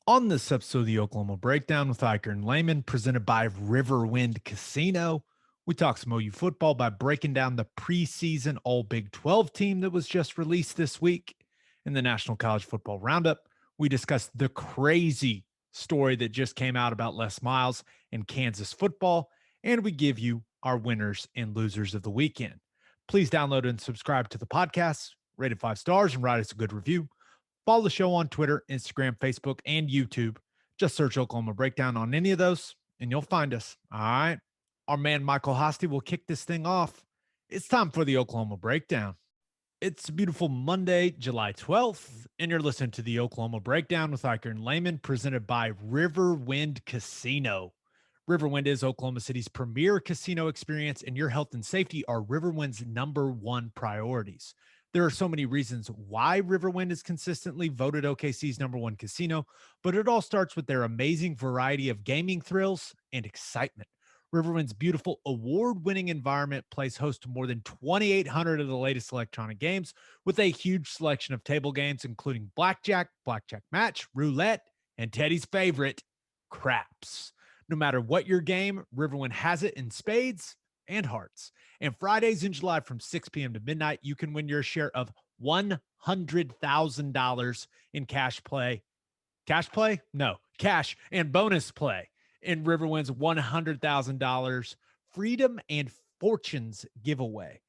On this episode of the Oklahoma Breakdown with Ikard and Lehman, presented by Riverwind Casino, we talk some OU football by breaking down the preseason All-Big 12 team that was just released this week. In the National College Football Roundup, we discuss the crazy story that just came out about Les Miles and Kansas football, and we give you our winners and losers of the weekend. Please download and subscribe to the podcast, rate it 5 stars, and write us a good review. Follow the show on Twitter, Instagram, Facebook, and YouTube. Just search Oklahoma Breakdown on any of those, and you'll find us. All right. Our man Michael Hosty will kick this thing off. It's time for the Oklahoma Breakdown. It's a beautiful Monday, July 12th, and you're listening to the Oklahoma Breakdown with Ikard and Lehman, presented by Riverwind Casino. Riverwind is Oklahoma City's premier casino experience, and your health and safety are Riverwind's #1 priorities. There are so many reasons why Riverwind is consistently voted OKC's #1 casino, but it all starts with their amazing variety of gaming thrills and excitement. Riverwind's beautiful award-winning environment plays host to more than 2,800 of the latest electronic games with a huge selection of table games, including blackjack, blackjack match, roulette, and Teddy's favorite, craps. No matter what your game, Riverwind has it in spades and hearts. And Fridays in July from 6 p.m. to midnight, you can win your share of $100,000 in cash play. Cash play? No, cash and bonus play in Riverwind's $100,000 Freedom and Fortunes giveaway.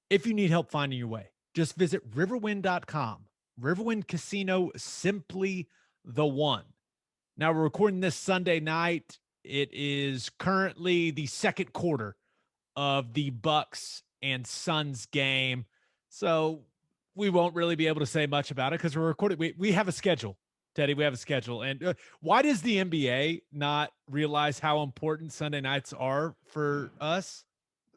If you need help finding your way, just visit riverwind.com. Riverwind Casino, simply the one. Now, we're recording this Sunday night. It is currently the second quarter of the Bucks and Suns game. So we won't really be able to say much about it because we're recording. We have a schedule, Teddy. We have a schedule. And why does the NBA not realize how important Sunday nights are for us?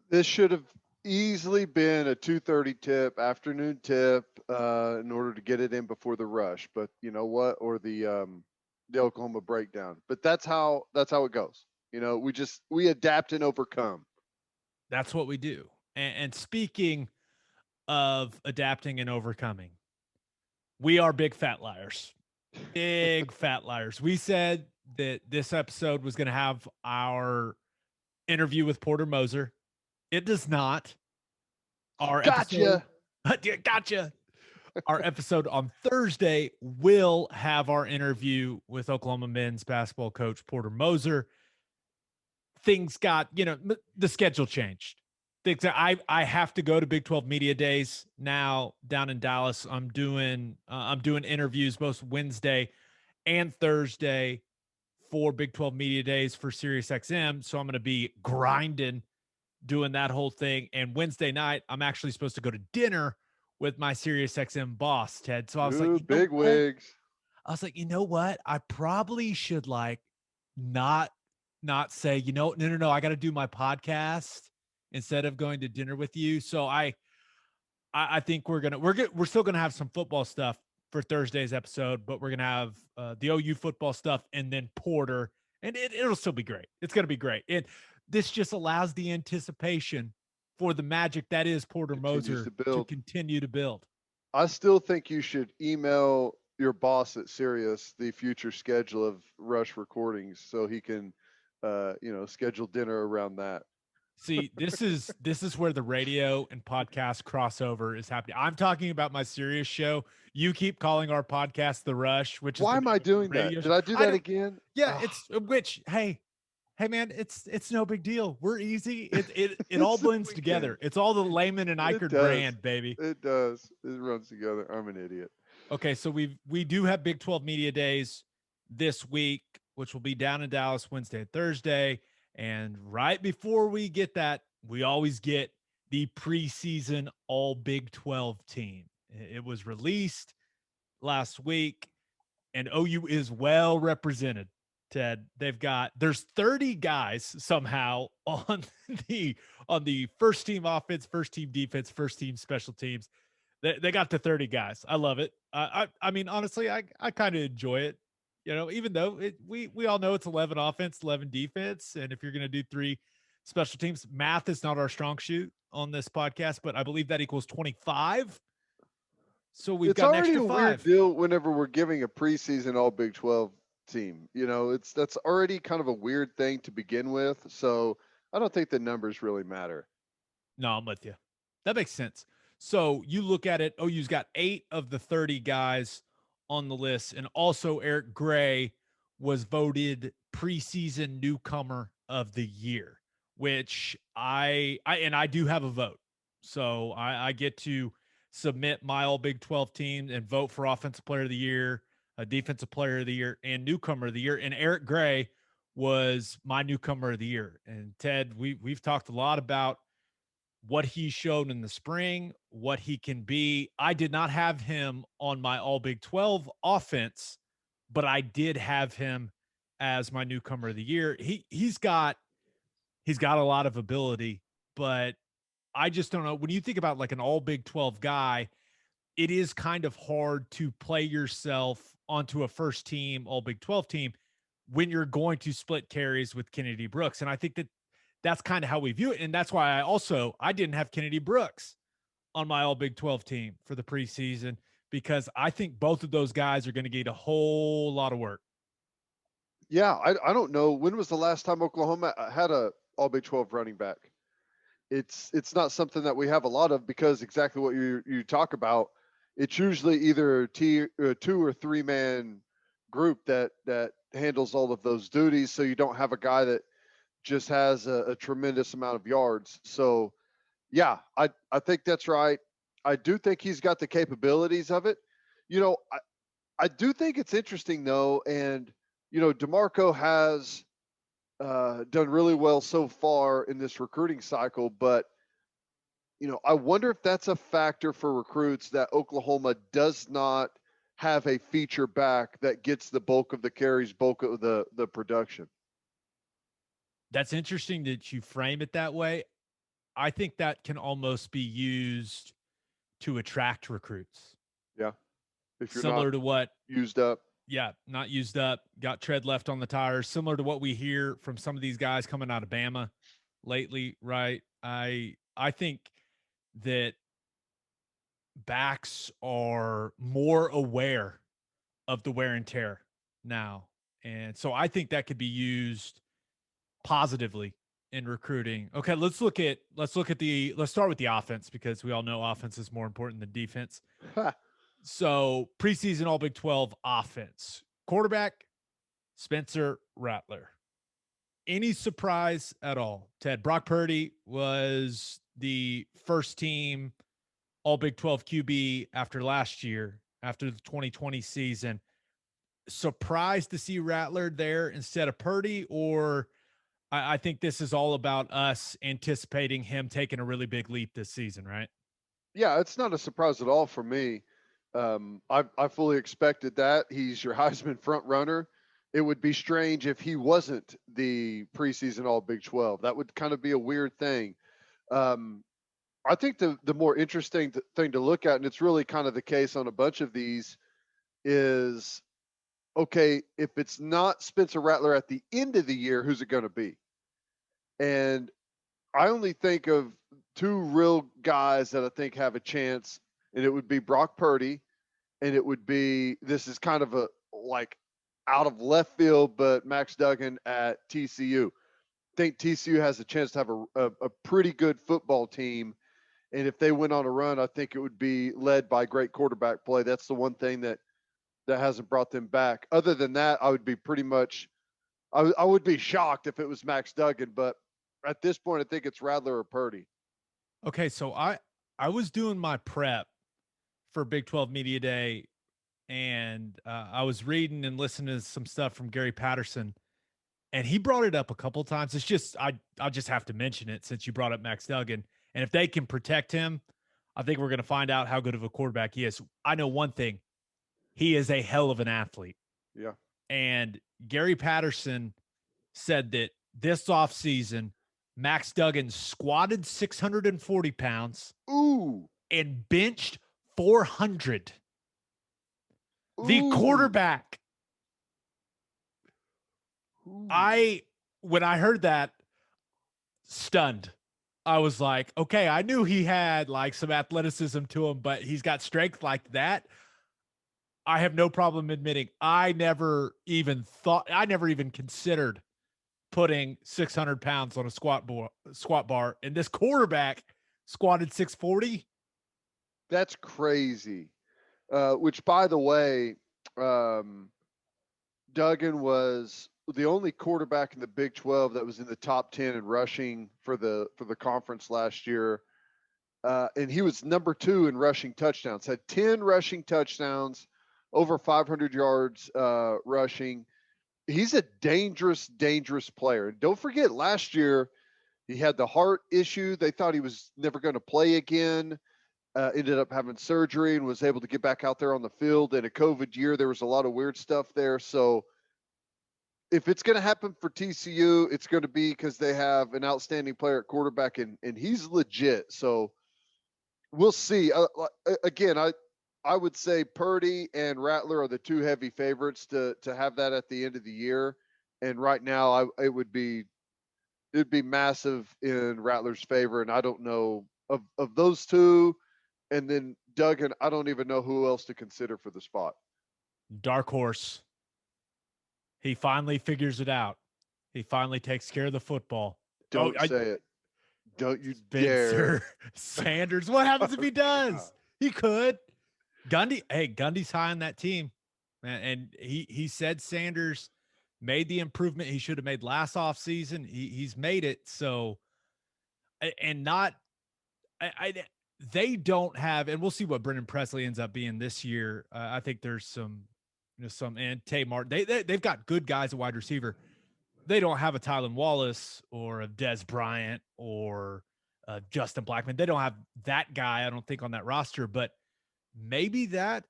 This should have easily been a 2:30 tip, afternoon tip, in order to get it in before the rush. But you know what? Or the Oklahoma Breakdown. But that's how it goes. You know, we adapt and overcome. That's what we do. And speaking of adapting and overcoming, we are big fat liars. Big fat liars. We said that this episode was going to have our interview with Porter Moser. It does not. Our Gotcha. Gotcha. Our episode on Thursday will have our interview with Oklahoma men's basketball coach Porter Moser. Things got, the schedule changed. I have to go to Big 12 Media Days now down in Dallas. I'm doing interviews both Wednesday and Thursday for Big 12 Media Days for SiriusXM. So I'm going to be grinding, doing that whole thing. And Wednesday night, I'm actually supposed to go to dinner with my SiriusXM boss, Ted. So I was like, big wigs. I was like, you know what? I probably should not say, no, I got to do my podcast instead of going to dinner with you. So I think we're still going to have some football stuff for Thursday's episode, but we're going to have the OU football stuff and then Porter, and it'll still be great. It's going to be great. And this just allows the anticipation for the magic that is Porter Moser to continue to build. I still think you should email your boss at Sirius the future schedule of Rush recordings so he can schedule dinner around that. See, this is where the radio and podcast crossover is happening. I'm talking about my Sirius show. You keep calling our podcast The Rush, which is why am I doing that? Did I do that again? Yeah, hey man, it's no big deal. We're easy. It all blends together. It's all the Lehman and Ikard brand, baby. It does. It runs together. I'm an idiot. Okay, so we do have Big 12 Media Days this week, which will be down in Dallas Wednesday and Thursday. And right before we get that, we always get the preseason All-Big 12 team. It was released last week, and OU is well represented, Ted. There's 30 guys somehow on the first team offense, first team defense, first team special teams. They got to 30 guys. I love it. I mean, honestly, I kind of enjoy it. Even though we all know it's 11 offense, 11 defense. And if you're going to do 3 special teams, math is not our strong suit on this podcast, but I believe that equals 25. So we've It's got an already extra a weird 5. deal whenever we're giving a preseason all Big 12 team. That's already kind of a weird thing to begin with. So I don't think the numbers really matter. No, I'm with you. That makes sense. So you look at it, OU's got 8 of the 30 guys on the list. And also Eric Gray was voted preseason newcomer of the year, which I do have a vote. So I get to submit my all Big 12 team and vote for offensive player of the year, a defensive player of the year, and newcomer of the year. And Eric Gray was my newcomer of the year. And Ted, we've talked a lot about what he showed in the spring, what he can be. I did not have him on my all Big 12 offense, but I did have him as my newcomer of the year. He's got a lot of ability, but I just don't know. When you think about like an all Big 12 guy, it is kind of hard to play yourself onto a first team all Big 12 team when you're going to split carries with Kennedy Brooks. And I think that that's kind of how we view it. And that's why I didn't have Kennedy Brooks on my all Big 12 team for the preseason, because I think both of those guys are going to get a whole lot of work. Yeah, I don't know. When was the last time Oklahoma had a all Big 12 running back? It's not something that we have a lot of, because exactly what you talk about. It's usually either a 2 or 3 man group that handles all of those duties. So you don't have a guy that just has a tremendous amount of yards. So yeah, I think that's right. I do think he's got the capabilities of it. I do think it's interesting though, and DeMarco has done really well so far in this recruiting cycle, but I wonder if that's a factor for recruits, that Oklahoma does not have a feature back that gets the bulk of the carries, bulk of the production. That's interesting that you frame it that way. I think that can almost be used to attract recruits. Yeah, if you're not Similar to what, used up. yeah, not used up, got tread left on the tires, similar to what we hear from some of these guys coming out of Bama lately, right? I think that backs are more aware of the wear and tear now. And so I think that could be used positively in recruiting. Okay, let's start with the offense, because we all know offense is more important than defense. So preseason all Big 12 offense. Quarterback, Spencer Rattler. Any surprise at all? Ted, Brock Purdy was the first team all Big 12 QB after last year, after the 2020 season. Surprised to see Rattler there instead of Purdy, or I think this is all about us anticipating him taking a really big leap this season, right? Yeah, it's not a surprise at all for me. I fully expected that. He's your Heisman front runner. It would be strange if he wasn't the preseason All Big 12. That would kind of be a weird thing. I think the more interesting thing to look at, and it's really kind of the case on a bunch of these, is okay, if it's not Spencer Rattler at the end of the year, who's it going to be? And I only think of 2 real guys that I think have a chance, and it would be Brock Purdy, and it would be, this is kind of a like out of left field, but Max Duggan at TCU. I think TCU has a chance to have a pretty good football team, and if they went on a run, I think it would be led by great quarterback play. That's the one thing that hasn't brought them back. Other than that, I would be pretty much, I would be shocked if it was Max Duggan, but at this point, I think it's Rattler or Purdy. Okay, so I was doing my prep for Big 12 Media Day, and I was reading and listening to some stuff from Gary Patterson, and he brought it up a couple times. It's just I'll just have to mention it since you brought up Max Duggan, and if they can protect him, I think we're going to find out how good of a quarterback he is. I know one thing: he is a hell of an athlete. Yeah. And Gary Patterson said that this offseason, Max Duggan squatted 640 pounds. Ooh. And benched 400. Ooh. The quarterback. Ooh. When I heard that, stunned. I was like, okay, I knew he had like some athleticism to him, but he's got strength like that. I have no problem admitting I never even considered putting 600 pounds on a squat bar, and this quarterback squatted 640. That's crazy. Which, by the way, um, Duggan was the only quarterback in the Big 12 that was in the top 10 in rushing for the conference last year. And he was number 2 in rushing touchdowns, had 10 rushing touchdowns, over 500 yards rushing. He's a dangerous, dangerous player. And don't forget, last year he had the heart issue. They thought he was never going to play again. Ended up having surgery and was able to get back out there on the field. In a COVID year, there was a lot of weird stuff there. So if it's going to happen for TCU, it's going to be because they have an outstanding player at quarterback, and he's legit. So we'll see. Again, I would say Purdy and Rattler are the 2 heavy favorites to have that at the end of the year. And right now, it'd be massive in Rattler's favor. And I don't know of those 2. And then Duggan, I don't even know who else to consider for the spot. Dark horse. He finally figures it out. He finally takes care of the football. Don't say it. Don't you Spencer dare. Sanders. What happens if he does? He could. Gundy's high on that team. And he said Sanders made the improvement he should have made last offseason. He's made it. So, and not, they don't have, and we'll see what Brendan Presley ends up being this year. I think there's some, and Tay Martin. They've got good guys at wide receiver. They don't have a Tylan Wallace or a Des Bryant or Justin Blackman. They don't have that guy, I don't think, on that roster. But maybe that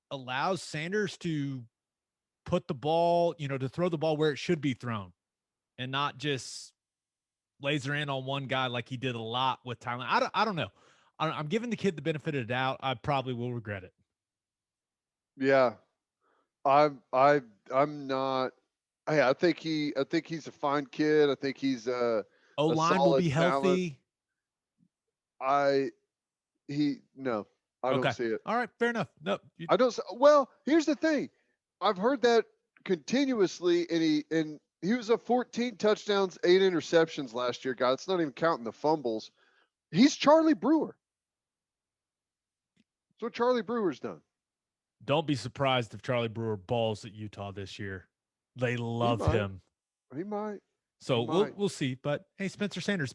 allows Sanders to put the ball, to throw the ball where it should be thrown and not just laser in on one guy like he did a lot with Tylan. I don't know. I'm giving the kid the benefit of the doubt. I probably will regret it. Yeah. I'm not. I think he's a fine kid. I think he's a O-line will be healthy. No, I don't see it. All right, fair enough. No, I don't. Well, here's the thing. I've heard that continuously, and he was a 14 touchdowns, 8 interceptions last year, guy. It's not even counting the fumbles. He's Charlie Brewer. That's what Charlie Brewer's done. Don't be surprised if Charlie Brewer balls at Utah this year. They love him. He might. So we'll see. But hey, Spencer Sanders,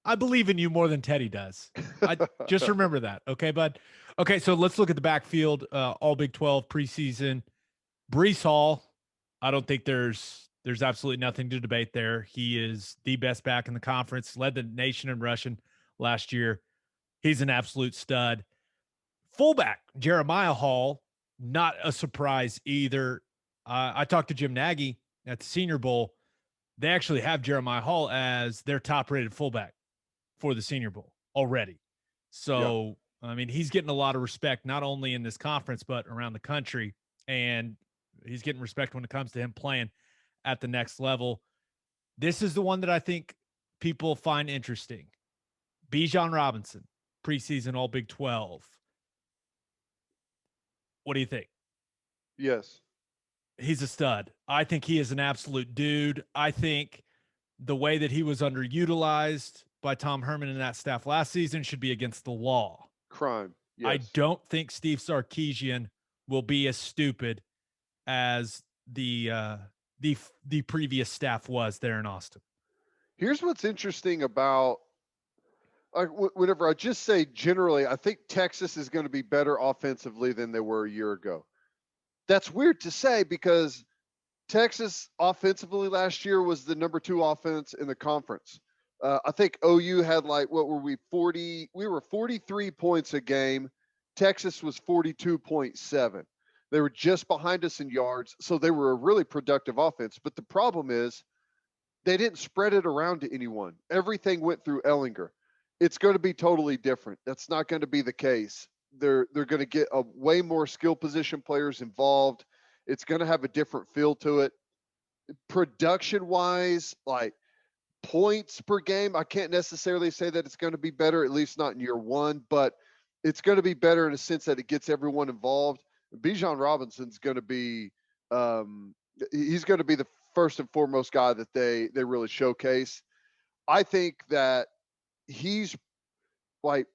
I believe in you more than Teddy does. I just remember that. Okay, bud. Okay, so let's look at the backfield. All Big 12 preseason. Breece Hall. I don't think there's absolutely nothing to debate there. He is the best back in the conference. Led the nation in rushing last year. He's an absolute stud. Fullback Jeremiah Hall. Not a surprise either. I talked to Jim Nagy at the Senior Bowl. They actually have Jeremiah Hall as their top-rated fullback for the Senior Bowl already. So, I mean, he's getting a lot of respect, not only in this conference, but around the country. And he's getting respect when it comes to him playing at the next level. This is the one that I think people find interesting. Bijan Robinson, preseason All-Big 12. What do you think? Yes. He's a stud. I think he is an absolute dude. I think the way that he was underutilized by Tom Herman and that staff last season should be against the law. Crime. Yes. I don't think Steve Sarkisian will be as stupid as the previous staff was there in Austin. Here's what's interesting about whenever I just say generally, I think Texas is going to be better offensively than they were a year ago. That's weird to say because Texas offensively last year was the number 2 offense in the conference. I think OU had what were we, 40? We were 43 points a game. Texas was 42.7. They were just behind us in yards, so they were a really productive offense. But the problem is they didn't spread it around to anyone. Everything went through Ellinger. It's going to be totally different. That's not going to be the case. They're going to get a way more skill position players involved. It's going to have a different feel to it. Production-wise, points per game, I can't necessarily say that it's going to be better, at least not in year one, but it's going to be better in a sense that it gets everyone involved. Bijan Robinson's going to be, he's going to be the first and foremost guy that they really showcase. I think that he's like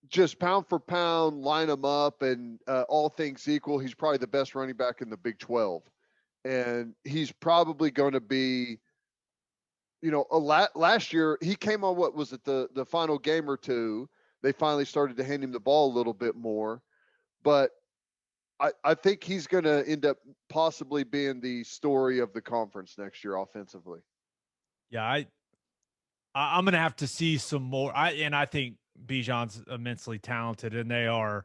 just pound for pound, line him up, and all things equal, he's probably the best running back in the Big 12. And he's probably going to be, last year he came on, what was it, the final game or two? They finally started to hand him the ball a little bit more. But I think he's going to end up possibly being the story of the conference next year offensively. Yeah, I'm going to have to see some more. I think Bijan's immensely talented, and they are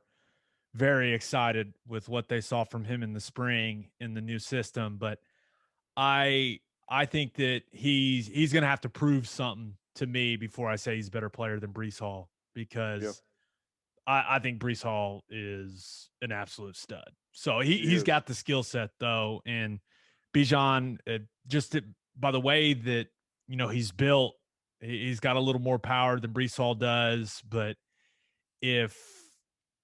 very excited with what they saw from him in the spring in the new system. But I think that he's going to have to prove something to me before I say he's a better player than Breece Hall, because I think Breece Hall is an absolute stud. So he's got the skill set though, and Bijan, by the way that he's built, he's got a little more power than Breece Hall does. But if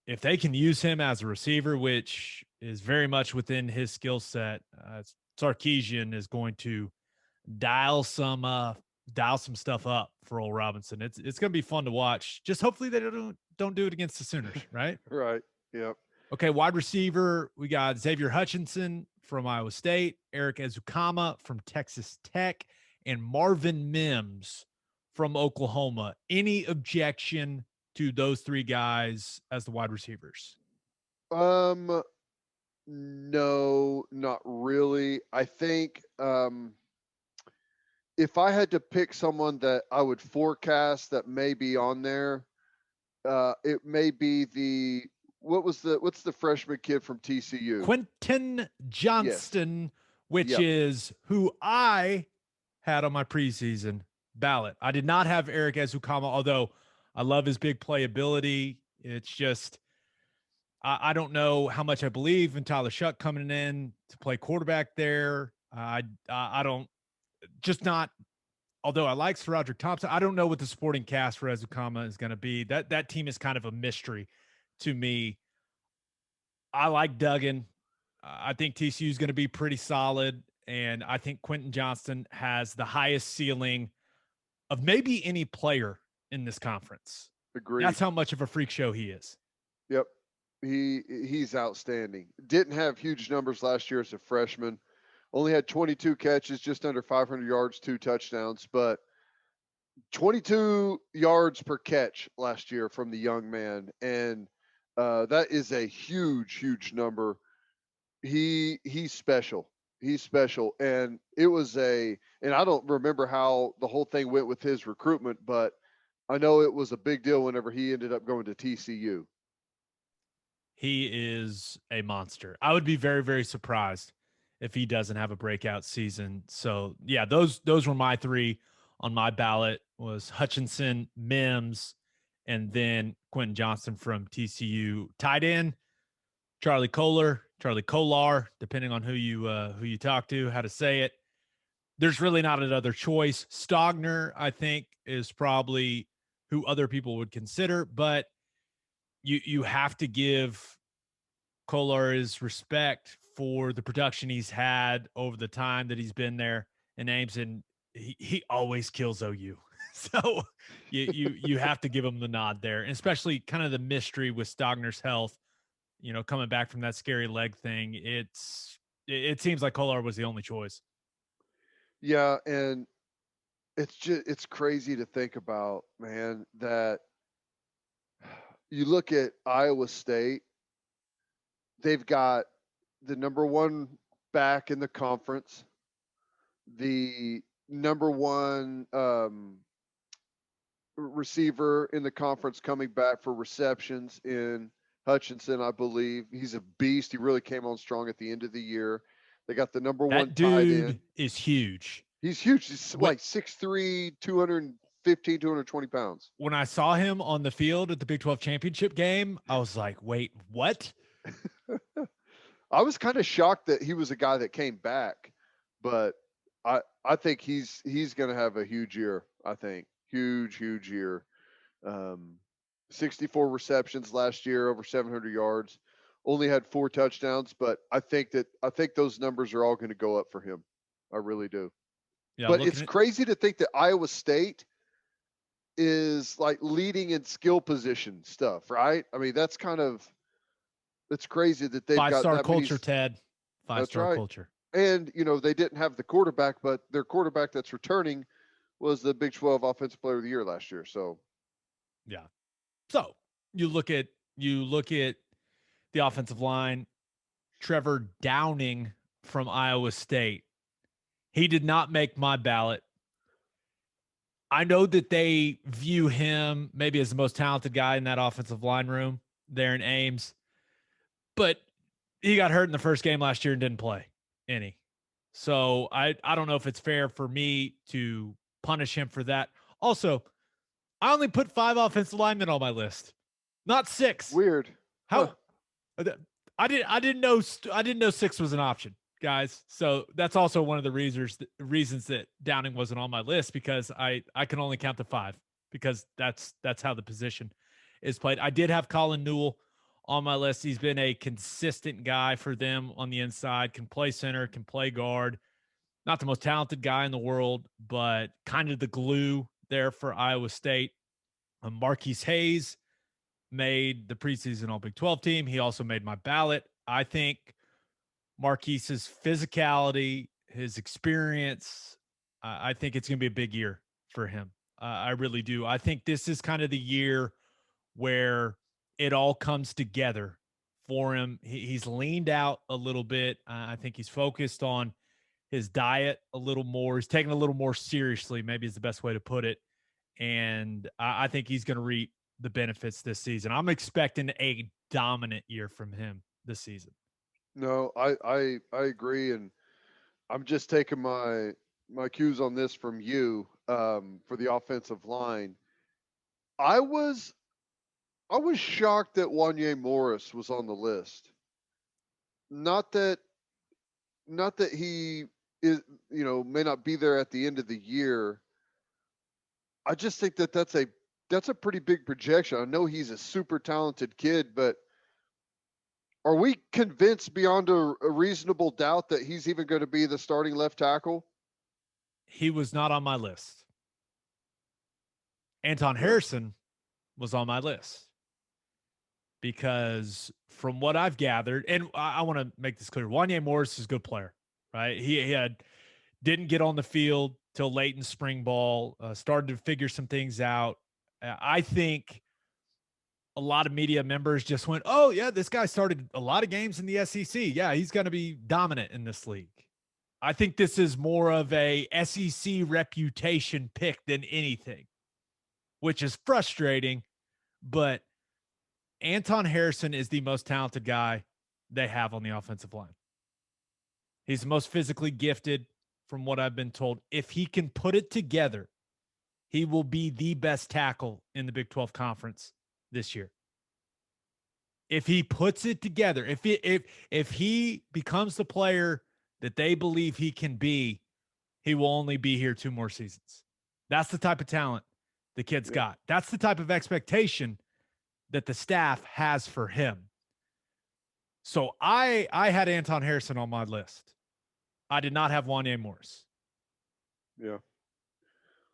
they can use him as a receiver, which is very much within his skill set, Sarkisian is going to dial some stuff up for old Robinson. It's going to be fun to watch. Just hopefully they don't do it against the Sooners, right? Right. Yep. Okay, wide receiver, we got Xavier Hutchinson from Iowa State, Eric Ezukama from Texas Tech, and Marvin Mims from Oklahoma. Any objection to those three guys as the wide receivers? No, not really. I think if I had to pick someone that I would forecast that may be on there, it may be what's the freshman kid from TCU? Quentin Johnston, yes. Which is who I had on my preseason ballot. I did not have Eric Ezukama, although I love his big playability. It's just I don't know how much I believe in Tyler Shuck coming in to play quarterback there. I don't, just not, although I like Sir Roderick Thompson, I don't know what the supporting cast for Ezukama is going to be. That team is kind of a mystery to me. I like Duggan. I think TCU is going to be pretty solid, and I think Quentin Johnston has the highest ceiling of maybe any player in this conference. Agreed. That's how much of a freak show he is. Yep. He's outstanding. Didn't have huge numbers last year as a freshman. Only had 22 catches, just under 500 yards, 2 touchdowns, but 22 yards per catch last year from the young man. And that is a huge number. He's special. He's special. And it was and I don't remember how the whole thing went with his recruitment, but I know it was a big deal whenever he ended up going to TCU. He is a monster. I would be very, very surprised if he doesn't have a breakout season. So yeah, those were my three on my ballot: was Hutchinson, Mims, and then Quentin Johnston from TCU. Tight end, Charlie Kolar, depending on who you talk to, how to say it. There's really not another choice. Stogner, I think, is probably who other people would consider, but you have to give Kolar his respect for the production he's had over the time that he's been there in Ames, and he always kills OU. So you have to give him the nod there, and especially kind of the mystery with Stogner's health, coming back from that scary leg thing. It seems like Kolar was the only choice. Yeah, and it's crazy to think about, man, that you look at Iowa State, they've got the number one back in the conference, the number one receiver in the conference coming back for receptions in Hutchinson, I believe. He's a beast. He really came on strong at the end of the year. They got the number one tight end. Dude is huge. He's huge. He's like 6'3", 215, 220 pounds. When I saw him on the field at the Big 12 championship game, I was like, wait, what? I was kind of shocked that he was a guy that came back, but I think he's going to have a huge year. I think. Huge year. 64 receptions last year, over 700 yards. Only had 4 touchdowns, but I think those numbers are all going to go up for him. I really do. Yeah, But looking it's at crazy to think that Iowa State is like leading in skill position stuff, right? I mean, it's crazy that they've got five-star that many. culture, Ted. That's Five-star right. culture. And, they didn't have the quarterback, but their quarterback that's returning was the Big 12 Offensive Player of the Year last year. So, Yeah. So you look at the offensive line. Trevor Downing from Iowa State. He did not make my ballot. I know that they view him maybe as the most talented guy in that offensive line room there in Ames, but he got hurt in the first game last year and didn't play any. So I don't know if it's fair for me to punish him for that. Also, I only put 5 offensive linemen on my list, not 6. weird. Huh. How I didn't know 6 was an option, guys. So that's also one of the reasons that Downing wasn't on my list, because I can only count to 5, because that's how the position is played. I did have Colin Newell on my list. He's been a consistent guy for them on the inside, can play center, can play guard. Not the most talented guy in the world, but kind of the glue there for Iowa State. Marquise Hayes made the preseason All Big 12 team. He also made my ballot. I think Marquise's physicality, his experience, I think it's going to be a big year for him. I really do. I think this is kind of the year where it all comes together for him. He's leaned out a little bit. I think he's focused on his diet a little more. He's taking a little more seriously, maybe is the best way to put it. And I think he's going to reap the benefits this season. I'm expecting a dominant year from him this season. No, I agree, and I'm just taking my cues on this from you for the offensive line. I was shocked that Wanye Morris was on the list. Not that he is, may not be there at the end of the year. I just think that that's a pretty big projection. I know he's a super talented kid, but are we convinced beyond a reasonable doubt that he's even going to be the starting left tackle? He was not on my list. Anton Yeah. Harrison was on my list, because from what I've gathered, and I want to make this clear, Wanye Morris is a good player, right? He didn't get on the field till late in spring ball, started to figure some things out. I think a lot of media members just went, oh, yeah, this guy started a lot of games in the SEC. Yeah, he's going to be dominant in this league. I think this is more of a SEC reputation pick than anything, which is frustrating. But Anton Harrison is the most talented guy they have on the offensive line. He's the most physically gifted, from what I've been told. If he can put it together, he will be the best tackle in the Big 12 Conference this year. If he puts it together, if he becomes the player that they believe he can be, he will only be here 2 more seasons. That's the type of talent the kid's got. That's the type of expectation that the staff has for him. So I had Anton Harrison on my list. I did not have Wanye Morris. Yeah.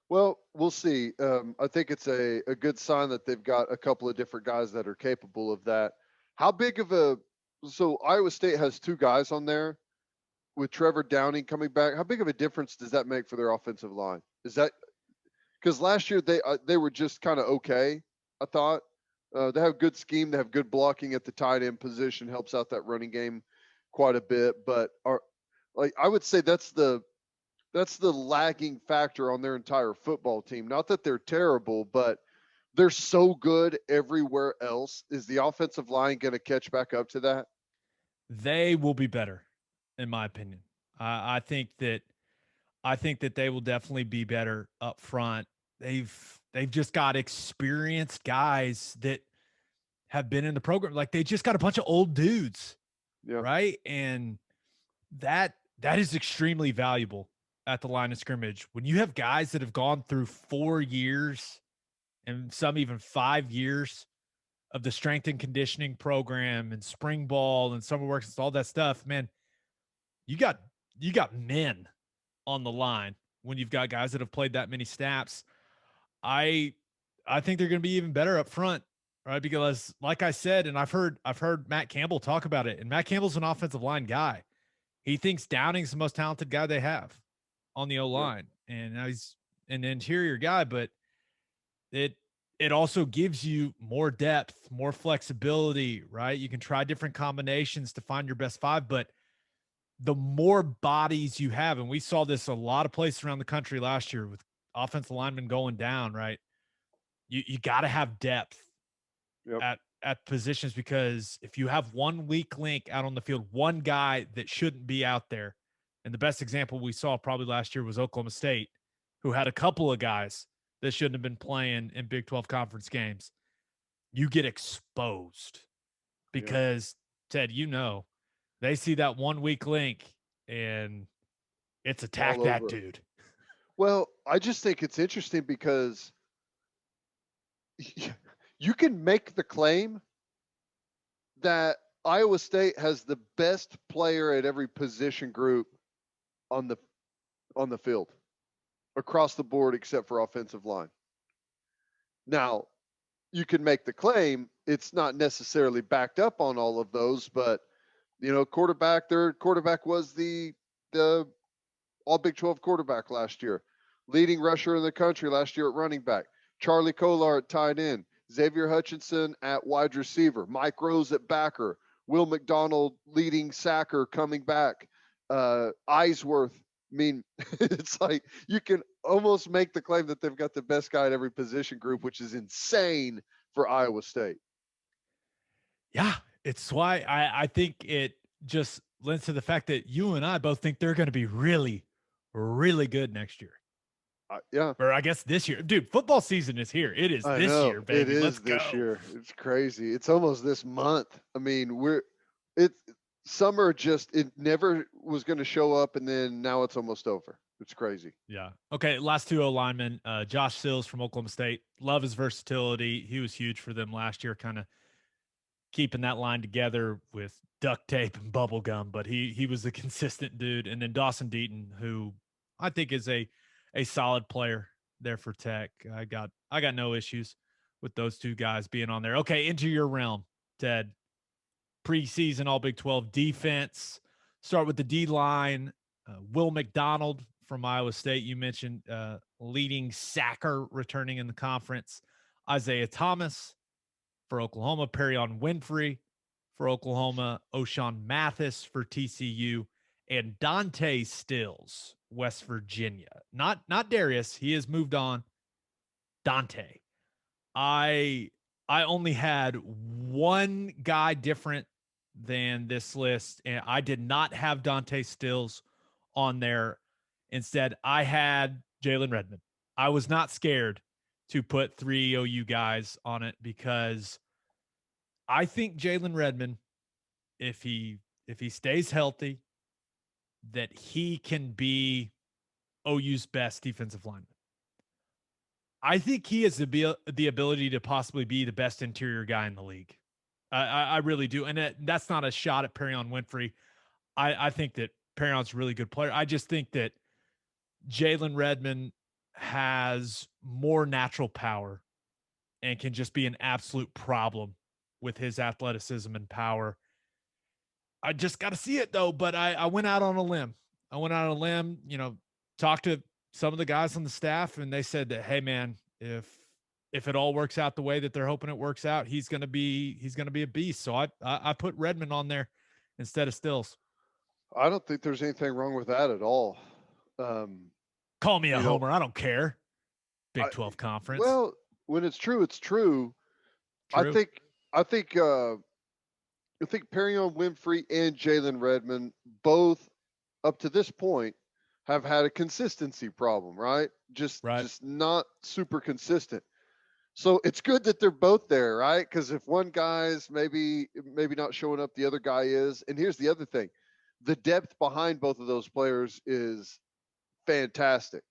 Well, we'll see. I think it's a good sign that they've got a couple of different guys that are capable of that. How big of so Iowa State has 2 guys on there with Trevor Downing coming back. How big of a difference does that make for their offensive line? Is that because last year they were just kind of okay, I thought. They have good scheme. They have good blocking at the tight end position, helps out that running game quite a bit. But I would say that's the lagging factor on their entire football team. Not that they're terrible, but they're so good everywhere else. Is the offensive line going to catch back up to that? They will be better, in my opinion. I think that they will definitely be better up front. They've just got experienced guys that have been in the program. Like, they just got a bunch of old dudes, right? And that is extremely valuable at the line of scrimmage, when you have guys that have gone through 4 years and some even 5 years of the strength and conditioning program and spring ball and summer works and all that stuff, man, you got men on the line when you've got guys that have played that many snaps. I think they're going to be even better up front, right? Because like I said, and I've heard Matt Campbell talk about it, and Matt Campbell's an offensive line guy. He thinks Downing's the most talented guy they have on the O-line, and now he's an interior guy, but it also gives you more depth, more flexibility, right? You can try different combinations to find your best five, but the more bodies you have, and we saw this a lot of places around the country last year with offensive linemen going down, right? You got to have depth at positions, because if you have one weak link out on the field, one guy that shouldn't be out there, and the best example we saw probably last year was Oklahoma State, who had a couple of guys that shouldn't have been playing in Big 12 conference games, you get exposed because, Ted, they see that one weak link and it's attack that dude. Well, I just think it's interesting because you can make the claim that Iowa State has the best player at every position group on the field across the board except for offensive line. Now, you can make the claim, it's not necessarily backed up on all of those, but their quarterback was the all Big 12 quarterback last year, leading rusher in the country last year at running back, Charlie Kolar at tight end, Xavier Hutchinson at wide receiver, Mike Rose at backer, Will McDonald leading sacker coming back, Eisworth. I mean, it's like you can almost make the claim that they've got the best guy at every position group, which is insane for Iowa State. Yeah, it's why I think it just lends to the fact that you and I both think they're going to be really, really good next year. Yeah. Or I guess this year. Dude, football season is here. It is this year, baby. It is Let's this go. year. It's crazy. It's almost this month. I mean, summer it never was going to show up, and then now it's almost over. It's crazy. Yeah. Okay, last two O-linemen. Josh Sills from Oklahoma State. Love his versatility. He was huge for them last year, kind of keeping that line together with duct tape and bubble gum, but he was a consistent dude. And then Dawson Deaton, who I think is a solid player there for Tech. I got no issues with those two guys being on there. Okay, into your realm, Ted. Preseason All Big 12 defense. Start with the D line. Will McDonald from Iowa State, you mentioned, leading sacker returning in the conference. Isaiah Thomas for Oklahoma, Perion Winfrey for Oklahoma, O'Shawn Mathis for TCU, and Dante Stills, West Virginia. Not Darius. He has moved on. Dante. I only had one guy different than this list, and I did not have Dante Stills on there. Instead, I had Jalen Redmond. I was not scared to put 3 OU guys on it because I think Jalen Redmond, if he stays healthy, that he can be OU's best defensive lineman. I think he has the ability to possibly be the best interior guy in the league. I really do. And that's not a shot at Perion Winfrey. I think that Perion's a really good player. I just think that Jalen Redmond has more natural power and can just be an absolute problem with his athleticism and power. I just got to see it, though. But I went out on a limb. Talked to some of the guys on the staff, and they said that, hey, man, if it all works out the way that they're hoping it works out, he's going to be a beast. So I put Redmond on there instead of Stills. I don't think there's anything wrong with that at all. Call me a homer. I don't care. Big 12 conference. Well, when it's true, it's true. I think Perion Winfrey and Jalen Redmond both up to this point have had a consistency problem, right? Just not super consistent. So it's good that they're both there, right? Because if one guy's maybe not showing up, the other guy is. And here's the other thing. The depth behind both of those players is fantastic.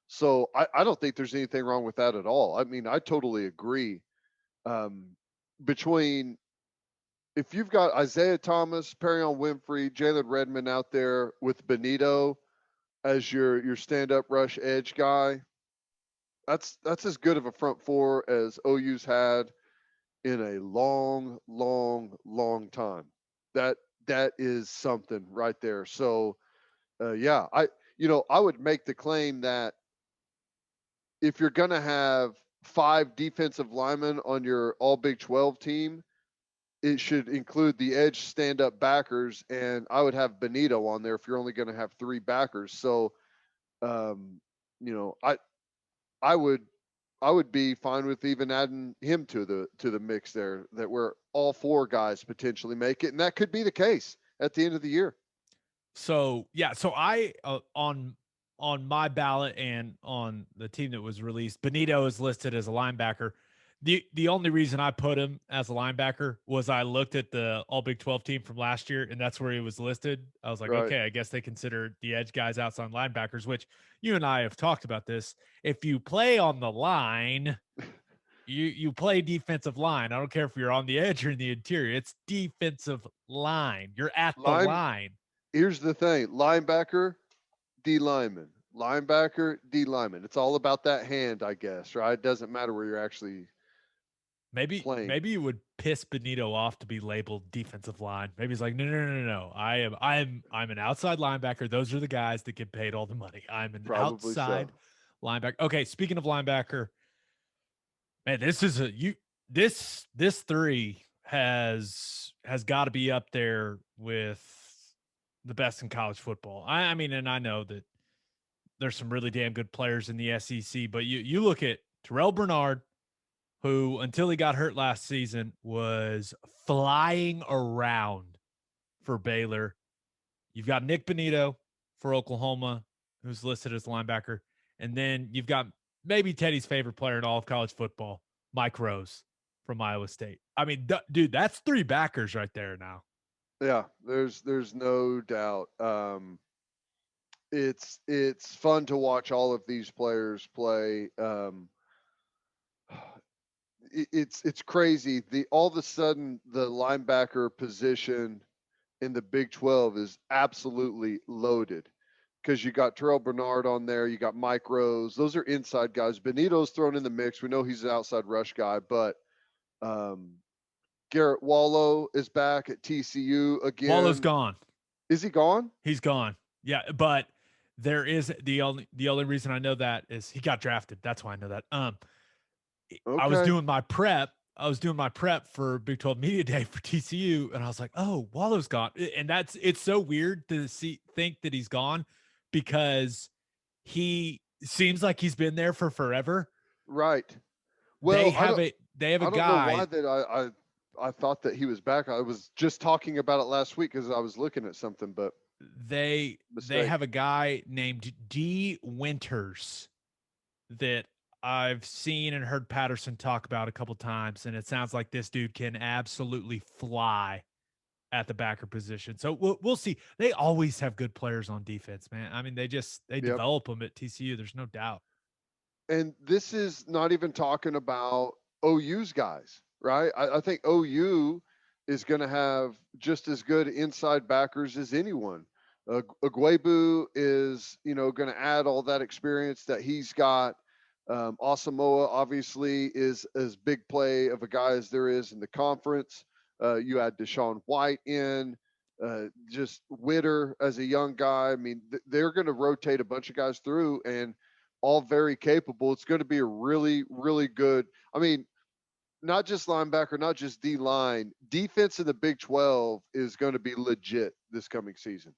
So I don't think there's anything wrong with that at all. I mean, I totally agree. Um, between if you've got Isaiah Thomas, Perion Winfrey, Jalen Redmond out there with Benito as your stand-up rush edge guy, that's as good of a front four as OU's had in a long, long, long time. That that is something right there. So yeah, I would make the claim that if you're gonna have 5 defensive linemen on your all Big 12 team, it should include the edge stand-up backers, and I would have Benito on there if you're only going to have 3 backers. So, um, you know, I would I would be fine with even adding him to the mix there. That where all 4 guys potentially make it, and that could be the case at the end of the year. So yeah, so I on my ballot and on the team that was released, Benito is listed as a linebacker. The only reason I put him as a linebacker was I looked at the All Big 12 team from last year, and that's where he was listed. I was like, Right. okay, I guess they consider the edge guys outside linebackers, which you and I have talked about this. If you play on the line, you play defensive line. I don't care if you're on the edge or in the interior. It's defensive line. You're at the Line. line. Here's the thing: linebacker, D lineman, linebacker, D lineman. It's all about that hand, I guess. Right? It doesn't matter where you're actually Maybe playing. maybe you would piss Benito off to be labeled defensive line. Maybe he's like, no. I'm an outside linebacker. Those are the guys that get paid all the money. I'm an Probably so. outside linebacker. Okay, speaking of linebacker, man, this is this 3 has got to be up there with the best in college football. I mean, and I know that there's some really damn good players in the SEC, but you look at Terrell Bernard, who until he got hurt last season was flying around for Baylor. You've got Nick Benito for Oklahoma, who's listed as linebacker. And then you've got maybe Teddy's favorite player in all of college football, Mike Rose from Iowa State. I mean, dude, that's 3 backers right there now. Yeah, there's no doubt. It's fun to watch all of these players play. It's crazy. The all of a sudden the linebacker position in the Big 12 is absolutely loaded because you got Terrell Bernard on there, you got Mike Rose. Those are inside guys. Benito's thrown in the mix. We know he's an outside rush guy, but Garrett Wallow is back at TCU again. Wallow's gone. Is he gone? He's gone. Yeah, but there is the only reason I know that is he got drafted. That's why I know that. Okay. I was doing my prep. For Big 12 Media Day for TCU, and I was like, "Oh, Wallow's gone," and it's so weird to think that he's gone because he seems like he's been there for forever. Right. Well, They have a I don't guy. know why that I thought that he was back. I was just talking about it last week because I was looking at something, but They have a guy named D Winters that I've seen and heard Patterson talk about a couple times, and it sounds like this dude can absolutely fly at the backer position. So we'll see. They always have good players on defense, man. I mean, they develop them at TCU. There's no doubt. And this is not even talking about OU's guys, right? I think OU is going to have just as good inside backers as anyone. Aguebu is, going to add all that experience that he's got. Asamoah obviously is as big play of a guy as there is in the conference. You add Deshaun White in, just Witter as a young guy. I mean, they're going to rotate a bunch of guys through and all very capable. It's going to be a really, really good. I mean, not just linebacker, not just D line. Defense in the Big 12 is going to be legit this coming season.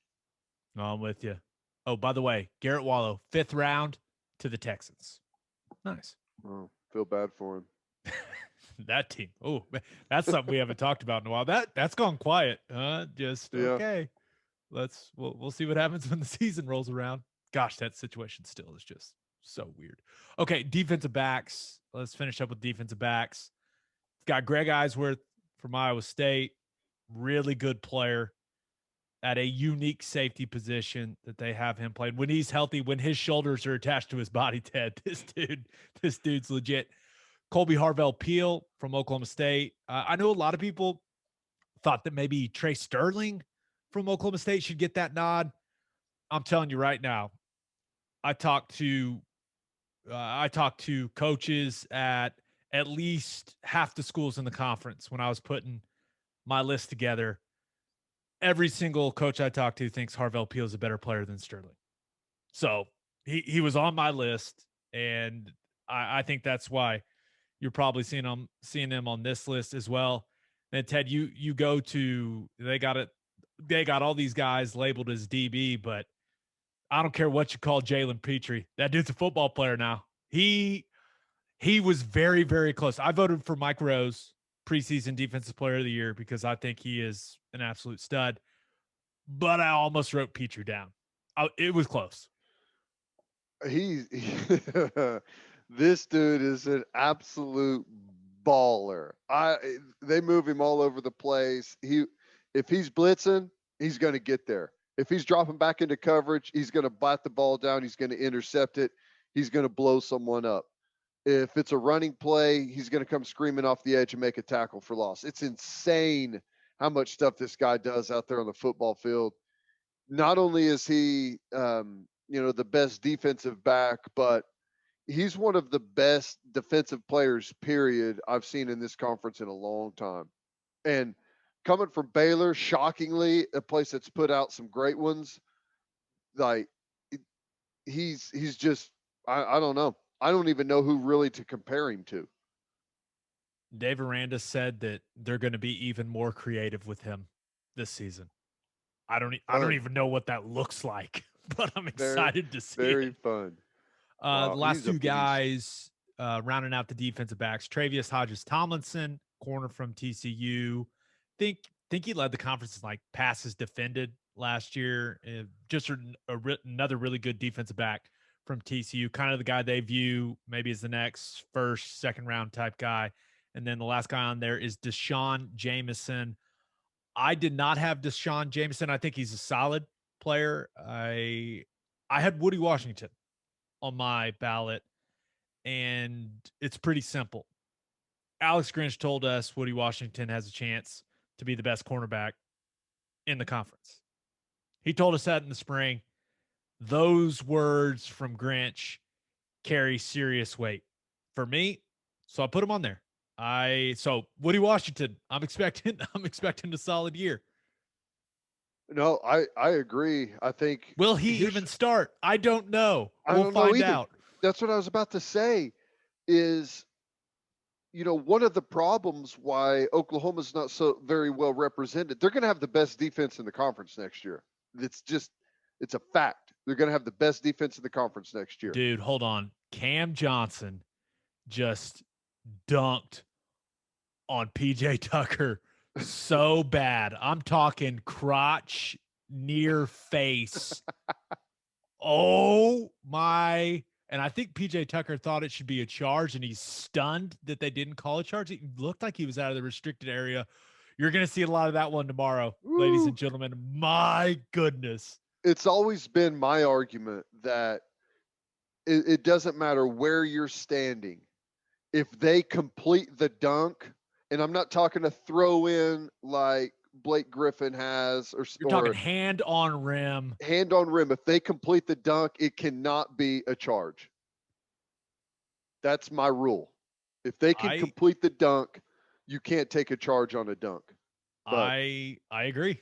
No, I'm with you. Oh, by the way, Garrett Wallow, 5th round to the Texans. Nice. Oh, feel bad for him. That team. Oh, that's something we haven't talked about in a while. That's gone quiet. Okay. We'll see what happens when the season rolls around. Gosh, that situation still is just so weird. Okay, defensive backs. Let's finish up with defensive backs. Got Greg Eisworth from Iowa State, really good player at a unique safety position that they have him playing. When he's healthy, when his shoulders are attached to his body, Ted, this dude's legit. Colby Harvell-Peel from Oklahoma State. I know a lot of people thought that maybe Trey Sterling from Oklahoma State should get that nod. I'm telling you right now, I talked to coaches at least half the schools in the conference when I was putting my list together. Every single coach I talked to thinks Harvell-Peel is a better player than Sterling. So he was on my list, and I think that's why you're probably seeing him on this list as well. And Ted, you go to they got all these guys labeled as DB, but I don't care what you call Jalen Petrie. That dude's a football player now. He was very, very close. I voted for Mike Rose, preseason defensive player of the year, because I think he is an absolute stud. But I almost wrote Petrie down. It was close. This dude is an absolute baller. They move him all over the place. If he's blitzing, he's going to get there. If he's dropping back into coverage, he's going to bat the ball down. He's going to intercept it. He's going to blow someone up. If it's a running play, he's going to come screaming off the edge and make a tackle for loss. It's insane how much stuff this guy does out there on the football field. Not only is he, the best defensive back, but he's one of the best defensive players, period, I've seen in this conference in a long time. And coming from Baylor, shockingly, a place that's put out some great ones, like he's just, I don't know. I don't even know who really to compare him to. Dave Aranda said that they're going to be even more creative with him this season. I don't even know what that looks like, but I'm excited to see very it. Fun. The last two guys rounding out the defensive backs, Travius Hodges-Tomlinson, corner from TCU. Think he led the conference in like passes defended last year. Just another really good defensive back from TCU, kind of the guy they view maybe as the next first, second round type guy. And then the last guy on there is Deshaun Jameson. I did not have Deshaun Jameson. I think he's a solid player. I had Woody Washington on my ballot, and it's pretty simple. Alex Grinch told us Woody Washington has a chance to be the best cornerback in the conference. He told us that in the spring. Those words from Grinch carry serious weight for me, so I put him on there. So Woody Washington, I'm expecting a solid year. No, I agree. I think will he even start? I don't know. We'll find out. That's what I was about to say. Is one of the problems why Oklahoma's not so very well represented. They're going to have the best defense in the conference next year. It's a fact. They're going to have the best defense in the conference next year. Dude, hold on. Cam Johnson just dunked on PJ Tucker so bad. I'm talking crotch near face. Oh my. And I think PJ Tucker thought it should be a charge, and he's stunned that they didn't call a charge. It looked like he was out of the restricted area. You're going to see a lot of that one tomorrow, ladies and gentlemen. My goodness. It's always been my argument that it doesn't matter where you're standing. If they complete the dunk, and I'm not talking to throw in like Blake Griffin has, you're talking hand on rim. Hand on rim. If they complete the dunk, it cannot be a charge. That's my rule. If they can complete the dunk, you can't take a charge on a dunk. But I agree.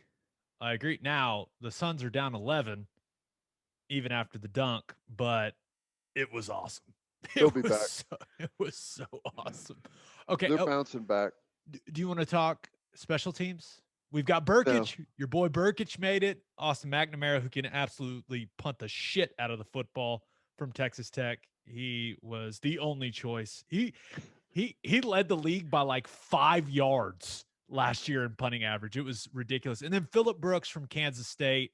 I agree. Now, the Suns are down 11 even after the dunk, but it was awesome. They'll be back. It was so awesome. Okay. They're bouncing back. Do you want to talk special teams? We've got Burkich. No. Your boy Burkich made it. Austin McNamara, who can absolutely punt the shit out of the football from Texas Tech. He was the only choice. He led the league by like 5 yards last year in punting average. It was ridiculous. And then Phillip Brooks from Kansas State.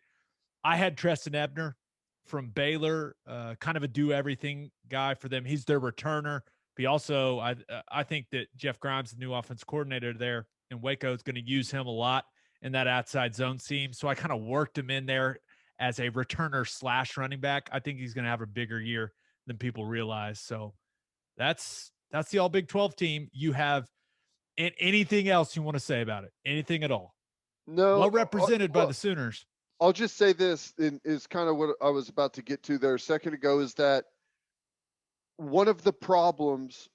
I had Treston Ebner from Baylor, kind of a do-everything guy for them. He's their returner. But he also, I think that Jeff Grimes, the new offense coordinator there in Waco, is going to use him a lot in that outside zone seam. So I kind of worked him in there as a returner / running back. I think he's going to have a bigger year than people realize. So that's the all Big 12 team. You have anything else you want to say about it? Anything at all? No. Well represented by the Sooners. I'll just say this is kind of what I was about to get to there a second ago, is that one of the problems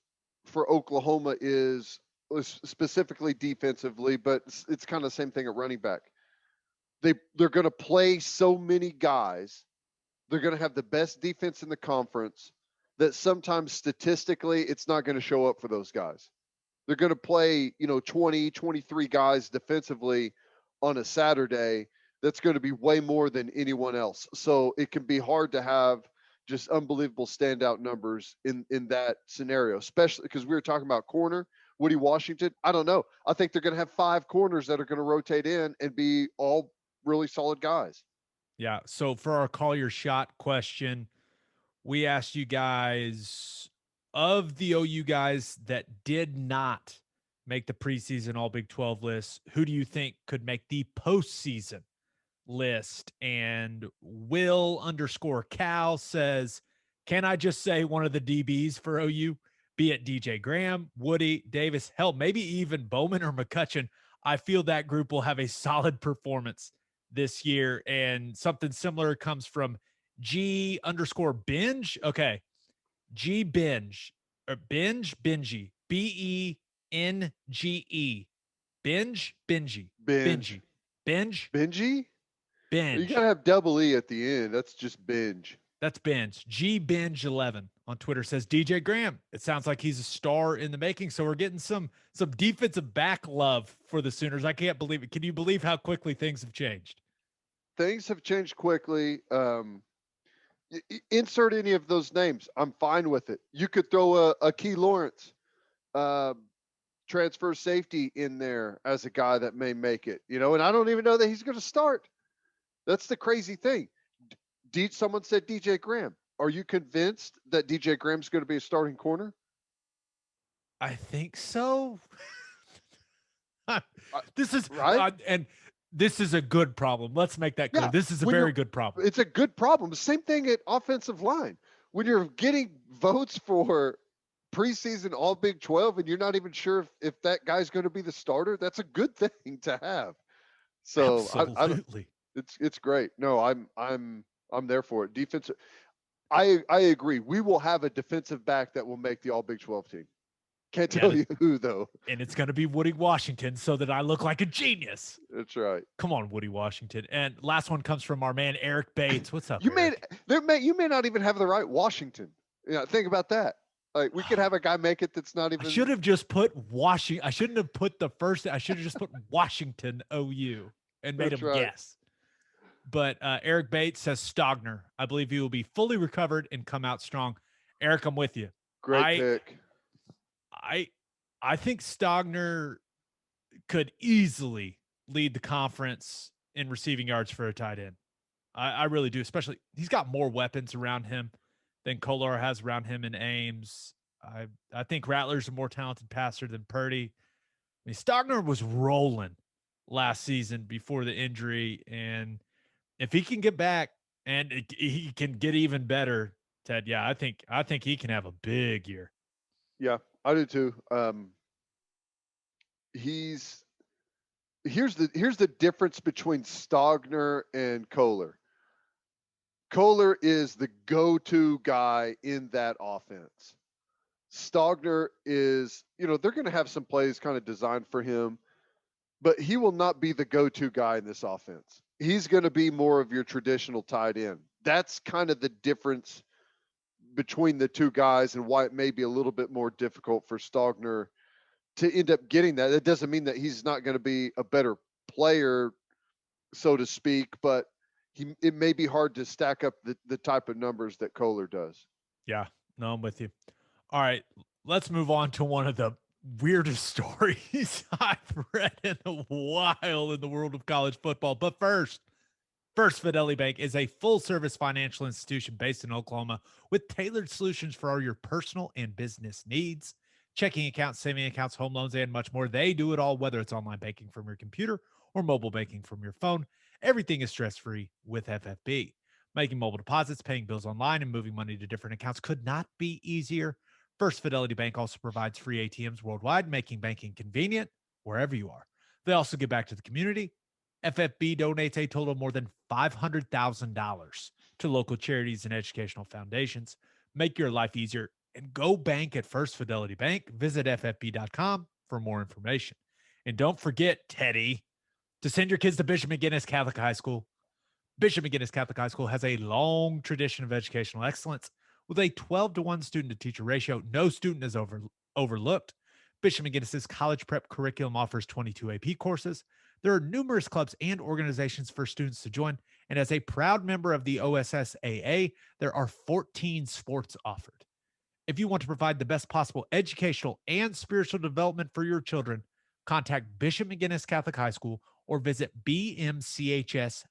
for Oklahoma is specifically defensively, but it's kind of the same thing at running back. They're going to play so many guys. They're going to have the best defense in the conference that sometimes statistically it's not going to show up for those guys. They're going to play, 20, 23 guys defensively on a Saturday. That's going to be way more than anyone else. So it can be hard to have just unbelievable standout numbers in that scenario, especially because we were talking about corner, Woody Washington. I don't know. I think they're going to have 5 corners that are going to rotate in and be all really solid guys. Yeah. So for our call your shot question, we asked you guys, of the OU guys that did not make the preseason All Big 12 list, who do you think could make the postseason list? And Will_Cal says, can I just say one of the DBs for OU, be it DJ Graham, Woody, Davis, hell, maybe even Bowman or McCutcheon? I feel that group will have a solid performance this year. And something similar comes from G_Binge. Okay. G Binge or Benji, BENGE, Binge, Binge. Benji. You gotta have double E at the end. That's just binge. That's Binge. G_Binge11 on Twitter says DJ Graham. It sounds like he's a star in the making. So we're getting some defensive back love for the Sooners. I can't believe it. Can you believe how quickly things have changed? Things have changed quickly. Insert any of those names. I'm fine with it. You could throw a Key Lawrence, transfer safety in there as a guy that may make it, and I don't even know that he's going to start. That's the crazy thing. Someone said DJ Graham. Are you convinced that DJ Graham's going to be a starting corner? I think so. This is right. And this is a good problem. Let's make that clear. Yeah, this is a very good problem. It's a good problem. The same thing at offensive line. When you're getting votes for preseason All Big 12 and you're not even sure if that guy's going to be the starter, that's a good thing to have. So absolutely, it's great. No, I'm there for it. Defensive. I agree. We will have a defensive back that will make the All Big 12 team. Can't tell you who, though. And it's going to be Woody Washington so that I look like a genius. That's right. Come on, Woody Washington. And last one comes from our man, Eric Bates. What's up, you Eric? You may not even have the right Washington. Think about that. Like, we could have a guy make it that's not even. I should have just put Washington. I shouldn't have put the first. I should have just put Washington OU and made him guess. But Eric Bates says Stogner. I believe he will be fully recovered and come out strong. Eric, I'm with you. Great pick. I think Stogner could easily lead the conference in receiving yards for a tight end. I really do. Especially, he's got more weapons around him than Kolar has around him in Ames. I think Rattler's a more talented passer than Purdy. I mean, Stogner was rolling last season before the injury, and if he can get back and he can get even better, Ted, yeah, I think he can have a big year. Yeah, I do too. Here's the difference between Stogner and Kolar. Kolar is the go-to guy in that offense. Stogner is, they're going to have some plays kind of designed for him, but he will not be the go-to guy in this offense. He's going to be more of your traditional tight end. That's kind of the difference between the two guys and why it may be a little bit more difficult for Stogner to end up getting that. It doesn't mean that he's not going to be a better player, so to speak, but it may be hard to stack up the type of numbers that Kolar does. Yeah, no, I'm with you. All right, let's move on to one of the weirdest stories I've read in a while in the world of college football. But first, First Fidelity Bank is a full-service financial institution based in Oklahoma with tailored solutions for all your personal and business needs. Checking accounts, saving accounts, home loans, and much more. They do it all, whether it's online banking from your computer or mobile banking from your phone. Everything is stress-free with FFB. Making mobile deposits, paying bills online, and moving money to different accounts could not be easier. First Fidelity Bank also provides free ATMs worldwide, making banking convenient wherever you are. They also give back to the community. FFB donates a total of more than $500,000 to local charities and educational foundations. Make your life easier and go bank at First Fidelity Bank. Visit ffb.com for more information. And don't forget, Teddy, to send your kids to Bishop McGinnis Catholic High School. Bishop McGinnis Catholic High School has a long tradition of educational excellence with a 12-to-1 student-to-teacher ratio. No student is overlooked. Bishop McGinnis's college prep curriculum offers 22 AP courses. There are numerous clubs and organizations for students to join. And as a proud member of the OSSAA, there are 14 sports offered. If you want to provide the best possible educational and spiritual development for your children, contact Bishop McGinnis Catholic High School or visit bmchs.org.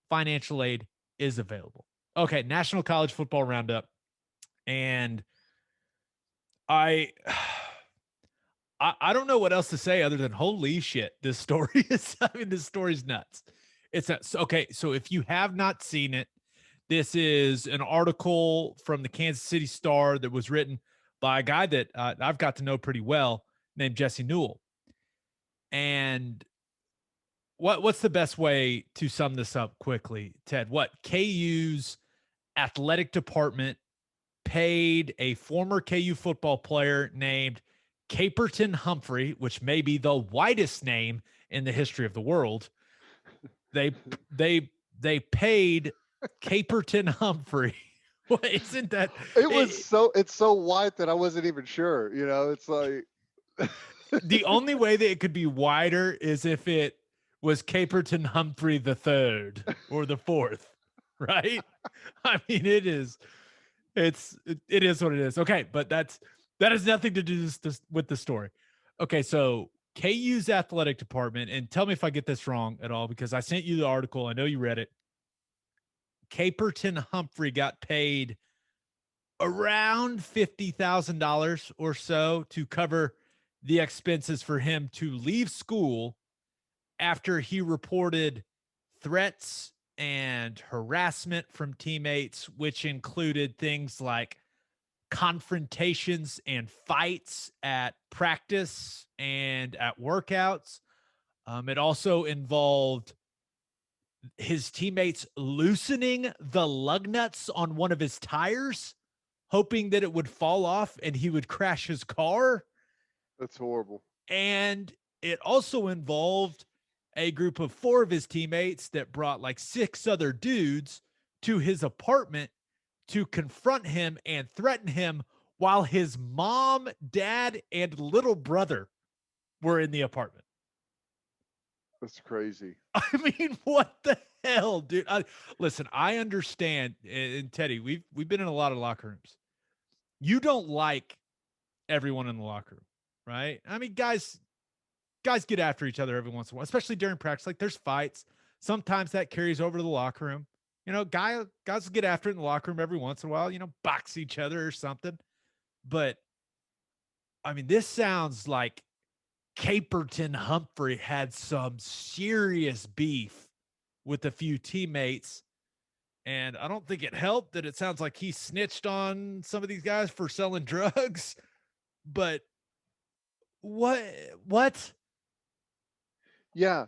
Financial aid is available. Okay, National College Football Roundup. And I don't know what else to say other than holy shit. This story is, this story's nuts. It's nuts. Okay, so if you have not seen it, this is an article from the Kansas City Star that was written by a guy that I've got to know pretty well named Jesse Newell. And what's the best way to sum this up quickly, Ted? What KU's athletic department paid a former KU football player named Caperton Humphrey, which may be the whitest name in the history of the world. They paid Caperton Humphrey. What isn't that? It's so white that I wasn't even sure. It's like the only way that it could be wider is if it was Caperton Humphrey the third or the fourth, right? It is what it is. Okay, but that has nothing to do with the story. Okay, so KU's athletic department, and tell me if I get this wrong at all, because I sent you the article. I know you read it. Caperton Humphrey got paid around $50,000 or so to cover the expenses for him to leave school after he reported threats and harassment from teammates, which included things like confrontations and fights at practice and at workouts. It also involved his teammates loosening the lug nuts on one of his tires, hoping that it would fall off and he would crash his car. That's horrible. And it also involved a group of 4 of his teammates that brought like 6 other dudes to his apartment to confront him and threaten him while his mom, dad, and little brother were in the apartment. That's crazy. What the hell, dude? Listen, I understand, and Teddy, we've been in a lot of locker rooms. You don't like everyone in the locker room, right? Guys get after each other every once in a while, especially during practice. Like, there's fights. Sometimes that carries over to the locker room. Guys get after it in the locker room every once in a while, box each other or something. But, this sounds like Caperton Humphrey had some serious beef with a few teammates. And I don't think it helped that it sounds like he snitched on some of these guys for selling drugs. But what? Yeah.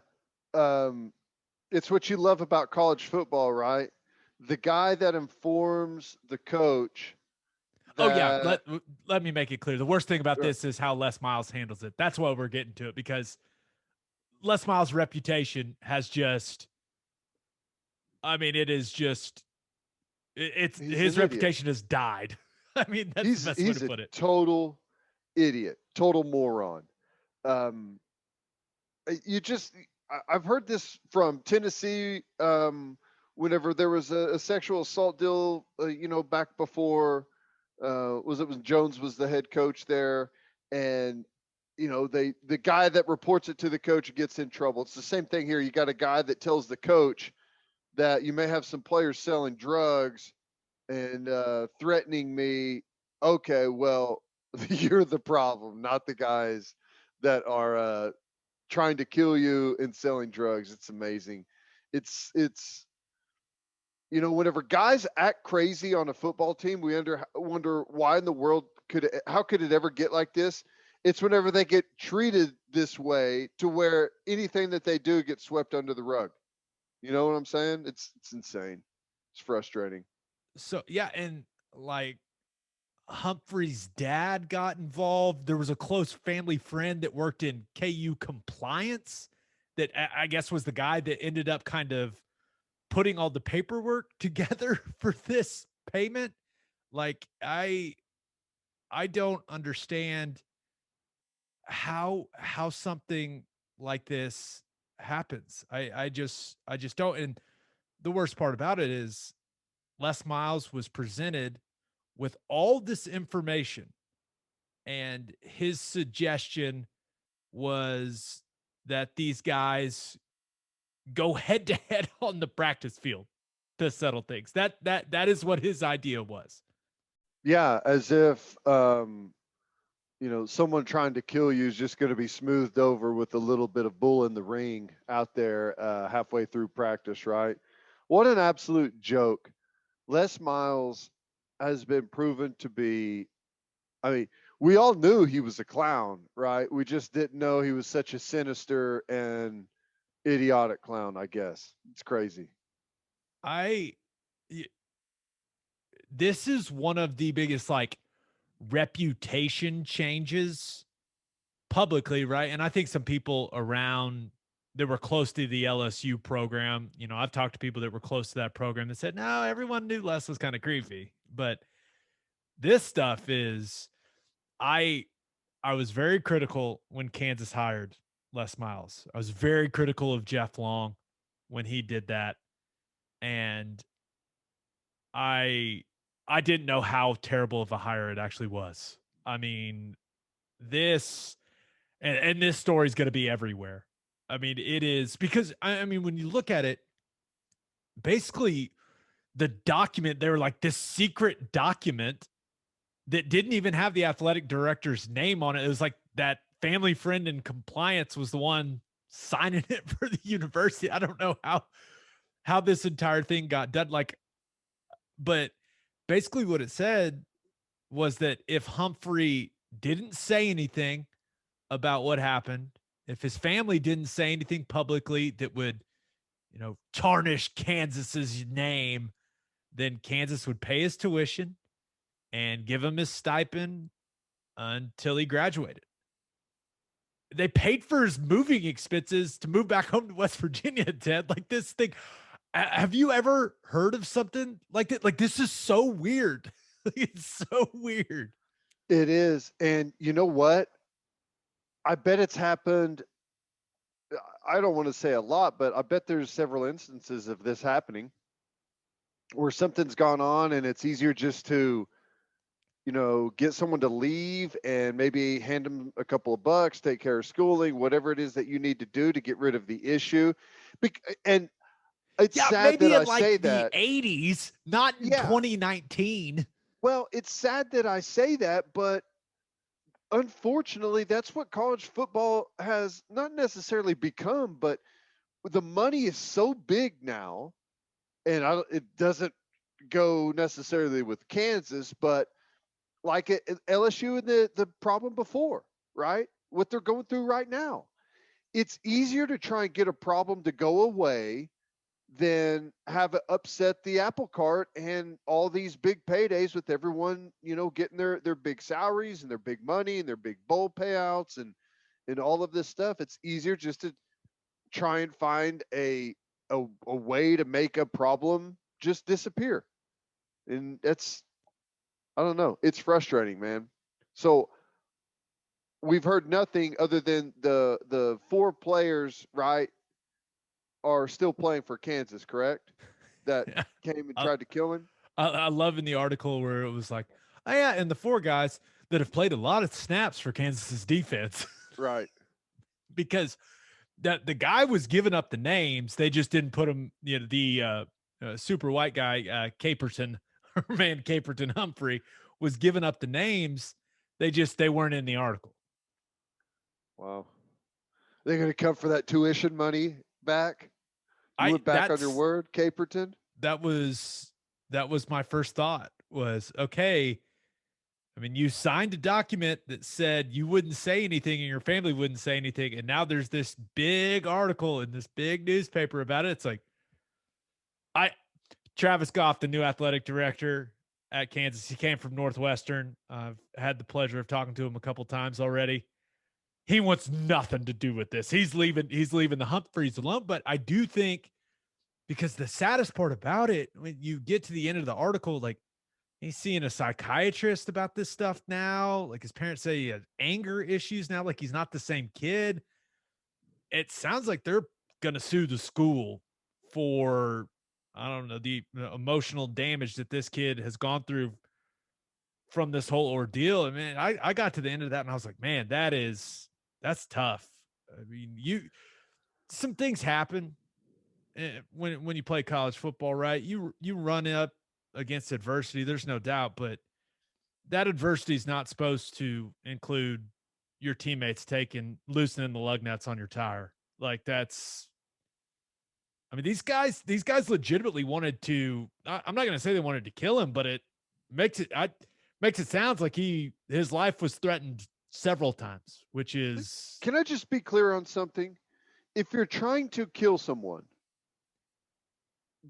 It's what you love about college football, right? The guy that informs the coach. Let me make it clear. The worst thing about this is how Les Miles handles it. That's why we're getting to it, because Les Miles' reputation has just, his reputation has died. That's the best way to put it. Total idiot, total moron. I've heard this from Tennessee. Whenever there was a sexual assault deal, back before, was Jones was the head coach there, and the guy that reports it to the coach gets in trouble. It's the same thing here. You got a guy that tells the coach that you may have some players selling drugs and threatening me. Okay, well, you're the problem, not the guys that are trying to kill you and selling drugs. It's amazing. It's whenever guys act crazy on a football team, we wonder why in the world how could it ever get like this? It's whenever they get treated this way to where anything that they do gets swept under the rug. You know what I'm saying? It's insane. It's frustrating. So yeah, and like Humphrey's dad got involved. There was a close family friend that worked in KU compliance that I guess was the guy that ended up kind of putting all the paperwork together for this payment. Like I don't understand how something like this happens. I just don't. And the worst part about it is Les Miles was presented with all this information, and his suggestion was that these guys go head to head on the practice field to settle things. That is what his idea was. Yeah, as if someone trying to kill you is just going to be smoothed over with a little bit of bull in the ring out there halfway through practice, right? What an absolute joke. Les Miles has been proven to be, I mean, we all knew he was a clown, right? We just didn't know he was such a sinister and idiotic clown, I guess. It's crazy. This is one of the biggest like reputation changes publicly, right? And I think some people around that were close to the LSU program, I've talked to people that were close to that program that said, no, everyone knew Les was kind of creepy. But this stuff is, I was very critical when Kansas hired Les Miles. I was very critical of Jeff Long when he did that. And I didn't know how terrible of a hire it actually was. I mean, this and this story is going to be everywhere. I mean, it is because I mean, when you look at it, basically the document, they were like this secret document that didn't even have the athletic director's name on it. It was like that family friend in compliance was the one signing it for the university. I don't know how this entire thing got done. Like, but basically what it said was that if Humphrey didn't say anything about what happened, if his family didn't say anything publicly that would, tarnish Kansas's name, then Kansas would pay his tuition and give him his stipend until he graduated. They paid for his moving expenses to move back home to West Virginia, Ted. Like this thing. Have you ever heard of something like that? Like this is so weird. It's so weird. It is. And you know what? I bet it's happened. I don't want to say a lot, but I bet there's several instances of this happening where something's gone on and it's easier just to, get someone to leave and maybe hand them a couple of bucks, take care of schooling, whatever it is that you need to do to get rid of the issue. And it's sad maybe that in I like say the that. 80s, not in 2019. Well, it's sad that I say that, but unfortunately, that's what college football has not necessarily become, but the money is so big now, and it doesn't go necessarily with Kansas, but like LSU and the problem before, right? What they're going through right now. It's easier to try and get a problem to go away than have it upset the apple cart and all these big paydays with everyone, getting their big salaries and their big money and their big bowl payouts and all of this stuff. It's easier just to try and find a way to make a problem just disappear. And I don't know. It's frustrating, man. So we've heard nothing other than the four players, right, are still playing for Kansas, correct? That came and tried to kill him. I love in the article where it was like, oh yeah, and the four guys that have played a lot of snaps for Kansas's defense. Right. Because the guy was giving up the names. They just didn't put him, the super white guy, Caperton, man, Caperton Humphrey was giving up the names. They weren't in the article. Wow. They're going to come for that tuition money back. You went back on your word, Caperton? That was my first thought was, okay, I mean, you signed a document that said you wouldn't say anything and your family wouldn't say anything. And now there's this big article in this big newspaper about it. It's like, Travis Goff, the new athletic director at Kansas, he came from Northwestern. I've had the pleasure of talking to him a couple times already. He wants nothing to do with this. He's leaving the Humphreys alone. But I do think, because the saddest part about it, when you get to the end of the article, like, he's seeing a psychiatrist about this stuff now. Like, his parents say he has anger issues now. Like, he's not the same kid. It sounds like they're going to sue the school for, I don't know, the emotional damage that this kid has gone through from this whole ordeal. And man, I got to the end of that and I was like, man, that's tough. I mean, some things happen when you play college football, right? You run up against adversity. There's no doubt, but that adversity is not supposed to include your teammates loosening the lug nuts on your tire. Like, I mean, these guys legitimately wanted to, I'm not going to say they wanted to kill him, but it makes it sounds like his life was threatened several times, which is. Can I just be clear on something? If you're trying to kill someone,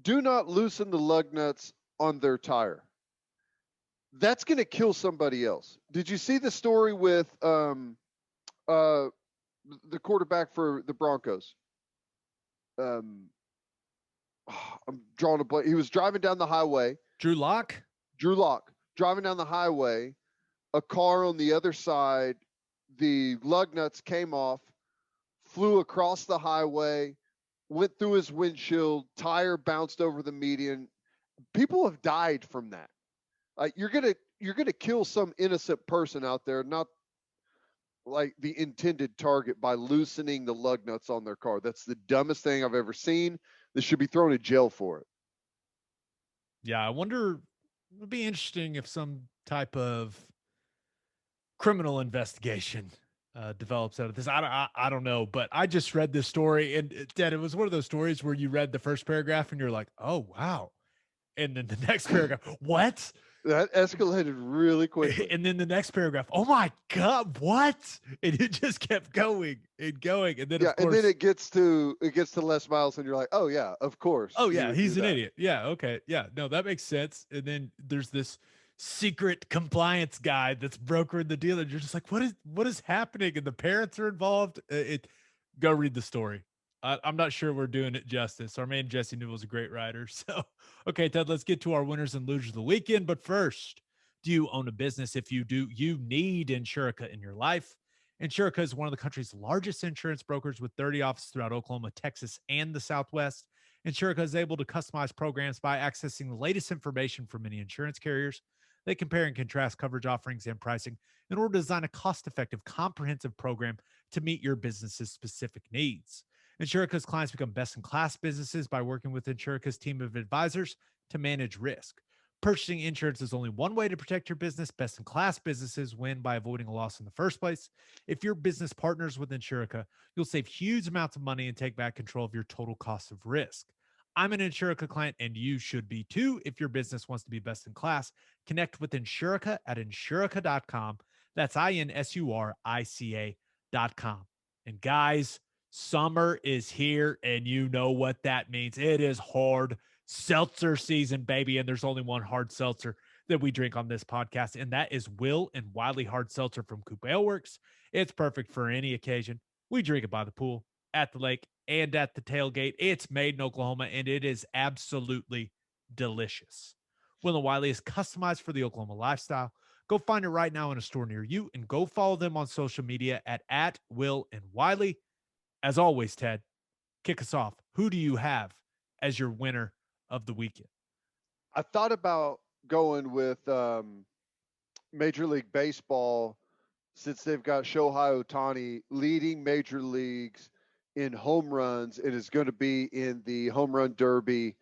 do not loosen the lug nuts on their tire. That's going to kill somebody else. Did you see the story with the quarterback for the Broncos? I'm drawing a blank. He was driving down the highway. Drew Lock, driving down the highway. A car on the other side, the lug nuts came off, flew across the highway, went through his windshield, tire bounced over the median. People have died from that. You're gonna kill some innocent person out there, not like the intended target, by loosening the lug nuts on their car. That's the dumbest thing I've ever seen. They should be thrown in jail for it. Yeah, I wonder. It would be interesting if some type of criminal investigation develops out of this. I don't know, but I just read this story, and it was one of those stories where you read the first paragraph and you're like, oh wow, and then the next paragraph, what? That escalated really quickly. And then the next paragraph, oh my God, what? And it just kept going and going. And then, yeah, of course, and then it gets to Les Miles, and you're like, oh yeah, of course. Oh yeah, he's an idiot. Yeah, okay. Yeah, no, that makes sense. And then there's this secret compliance guy that's brokering the deal, and you're just like, what is happening? And the parents are involved. Go read the story. I'm not sure we're doing it justice. Our man Jesse Newell is a great writer. So, okay, Ted, let's get to our winners and losers of the weekend. But first, do you own a business? If you do, you need Insurica in your life. Insurica is one of the country's largest insurance brokers with 30 offices throughout Oklahoma, Texas, and the Southwest. Insurica is able to customize programs by accessing the latest information from many insurance carriers. They compare and contrast coverage offerings and pricing in order to design a cost-effective, comprehensive program to meet your business's specific needs. Insurica's clients become best-in-class businesses by working with Insurica's team of advisors to manage risk. Purchasing insurance is only one way to protect your business. Best-in-class businesses win by avoiding a loss in the first place. If your business partners with Insurica, you'll save huge amounts of money and take back control of your total cost of risk. I'm an Insurica client, and you should be too. If your business wants to be best in class, connect with Insurica at insurica.com. That's INSURICA.com. And guys, summer is here, and you know what that means. It is hard seltzer season, baby, and there's only one hard seltzer that we drink on this podcast, and that is Will and Wiley Hard Seltzer from Coop Ale Works. It's perfect for any occasion. We drink it by the pool, at the lake, and at the tailgate. It's made in Oklahoma, and it is absolutely delicious. Will and Wiley is customized for the Oklahoma lifestyle. Go find it right now in a store near you, and go follow them on social media at Will and Wiley. As always, Ted, kick us off. Who do you have as your winner of the weekend? I thought about going with Major League Baseball, since they've got Shohei Ohtani leading major leagues in home runs. It is going to be in the home run derby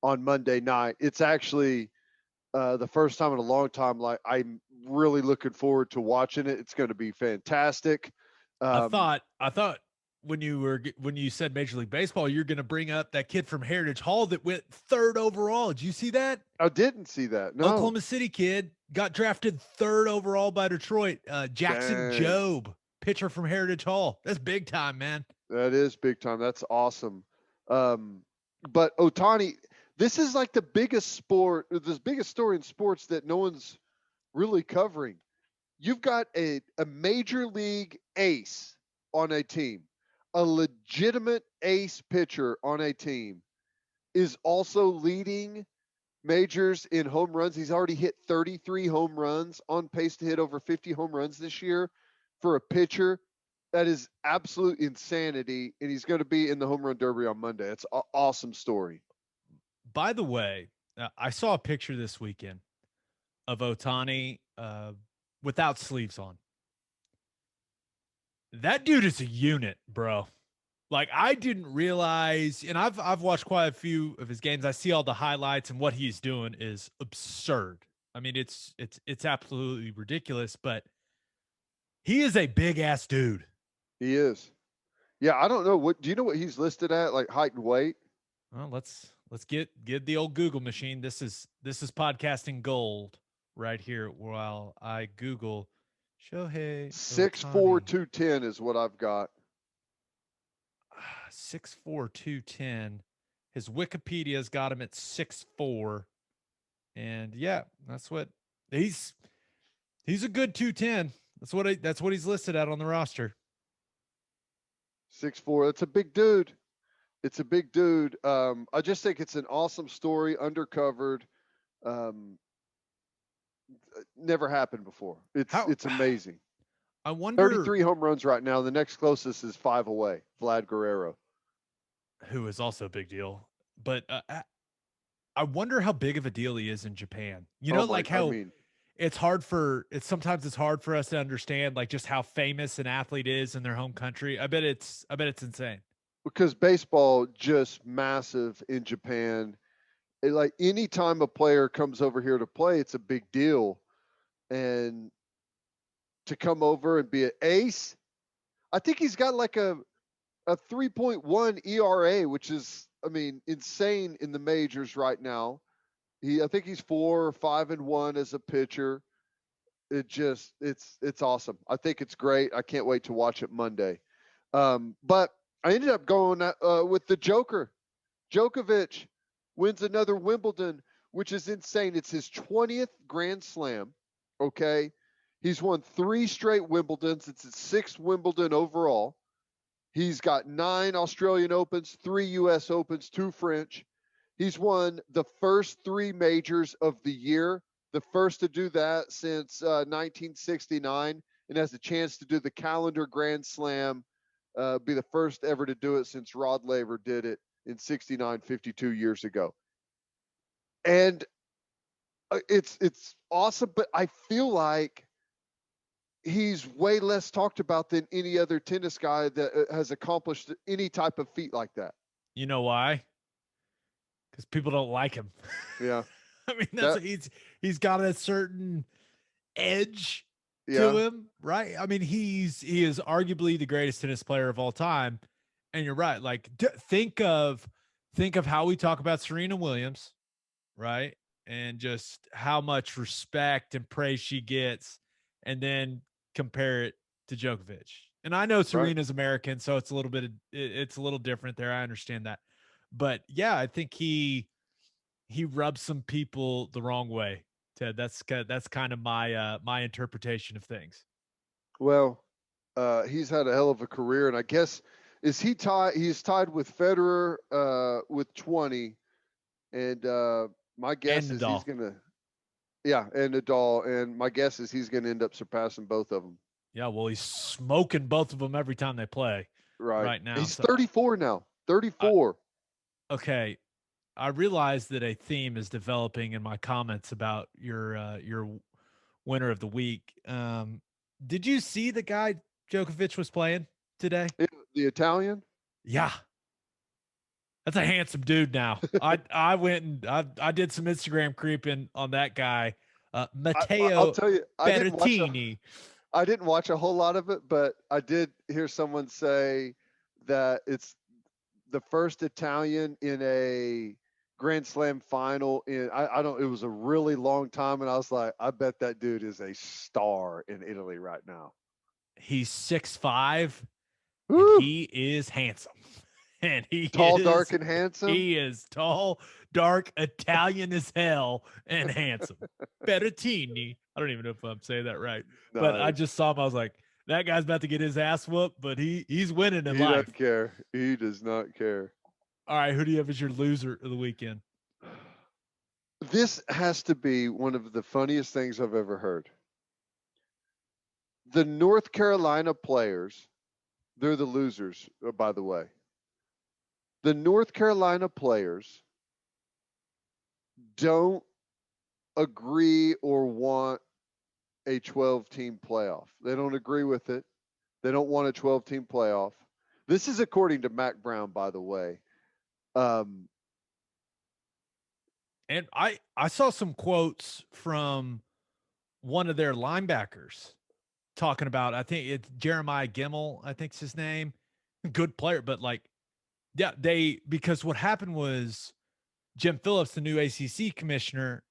on Monday night. It's actually the first time in a long time. Like, I'm really looking forward to watching it. It's going to be fantastic. I thought when you said Major League Baseball, you're going to bring up that kid from Heritage Hall that went 3rd overall. Did you see that? I didn't see that. No. Oklahoma City kid got drafted 3rd overall by Detroit. Jackson Dang. Jobe, pitcher from Heritage Hall. That's big time, man. That is big time. That's awesome. But Ohtani, this is like the biggest story in sports that no one's really covering. You've got a major league ace on a team, a legitimate ace pitcher on a team is also leading majors in home runs. He's already hit 33 home runs, on pace to hit over 50 home runs this year for a pitcher. That is absolute insanity, and he's going to be in the home run derby on Monday. It's an awesome story. By the way, I saw a picture this weekend of Ohtani without sleeves on. That dude is a unit, bro. Like, I didn't realize, and I've watched quite a few of his games. I see all the highlights, and what he's doing is absurd. I mean, it's absolutely ridiculous, but he is a big ass dude. He is. Yeah, I don't know do you know what he's listed at, like height and weight? Well, let's get the old Google machine. This is podcasting gold right here while I Google Shohei 6'4", 210 is what I've got. 6'4", 210. His Wikipedia's got him at 6'4", and yeah, that's what he's a good 210. That's what he's listed at on the roster. 6'4". That's a big dude. It's a big dude. I just think it's an awesome story, undercovered. Never happened before. It's amazing. I wonder. 33 home runs right now. The next closest is 5 away. Vlad Guerrero, who is also a big deal. But I wonder how big of a deal he is in Japan. You know, sometimes it's hard for us to understand, like, just how famous an athlete is in their home country. I bet it's insane. Because baseball just massive in Japan. Like, anytime a player comes over here to play, it's a big deal. And to come over and be an ace, I think he's got like a 3.1 ERA, which is, I mean, insane in the majors right now. I think he's 4 or 5-1 as a pitcher. It's awesome. I think it's great. I can't wait to watch it Monday. But I ended up going with the Joker. Djokovic wins another Wimbledon, which is insane. It's his 20th Grand Slam. Okay. He's won 3 straight Wimbledons. It's his 6th Wimbledon overall. He's got 9 Australian Opens, 3 U.S. Opens, 2 French. He's won the first 3 majors of the year, the first to do that since 1969, and has a chance to do the calendar Grand Slam, be the first ever to do it since Rod Laver did it in 69, 52 years ago. And it's awesome, but I feel like he's way less talked about than any other tennis guy that has accomplished any type of feat like that. You know why? Because people don't like him. Yeah. I mean, he's got a certain edge to him, right? I mean, he is arguably the greatest tennis player of all time. And you're right. Like, think of how we talk about Serena Williams, right? And just how much respect and praise she gets, and then compare it to Djokovic. And I know Serena's American, so it's a little different there. I understand that. But yeah, I think he rubs some people the wrong way, Ted. That's kind of my interpretation of things. Well, he's had a hell of a career, and I guess he's tied with Federer with 20, and my guess is he's gonna, and Nadal, and my guess is he's gonna end up surpassing both of them. Yeah, well, he's smoking both of them every time they play right now. He's 34 now. 34. Okay, I realize that a theme is developing in my comments about your winner of the week. Did you see the guy Djokovic was playing today? The Italian? Yeah. That's a handsome dude now. I went and I did some Instagram creeping on that guy. Matteo I'll tell you, Berrettini. I didn't watch a whole lot of it, but I did hear someone say that it's the first Italian in a Grand Slam final I don't, it was a really long time. And I was like, I bet that dude is a star in Italy right now. He's 6'5", and Woo! he is handsome. And Tall, dark, and handsome. He is tall, dark, Italian as hell, and handsome. Berrettini. I don't even know if I'm saying that right. No, But I just saw him. I was like, that guy's about to get his ass whooped, but he's winning in he life. doesn't care. He does not care. All right, who do you have as your loser of the weekend? This has to be one of the funniest things I've ever heard. The North Carolina players, they're the losers, by the way. The North Carolina players don't agree or want a 12-team playoff. They don't agree with it. They don't want a 12-team playoff. This is according to Mac Brown, by the way. And I saw some quotes from one of their linebackers talking about, I think it's Jeremiah Gimmel, I think's his name. Good player, but like, yeah, because what happened was Jim Phillips, the new ACC commissioner,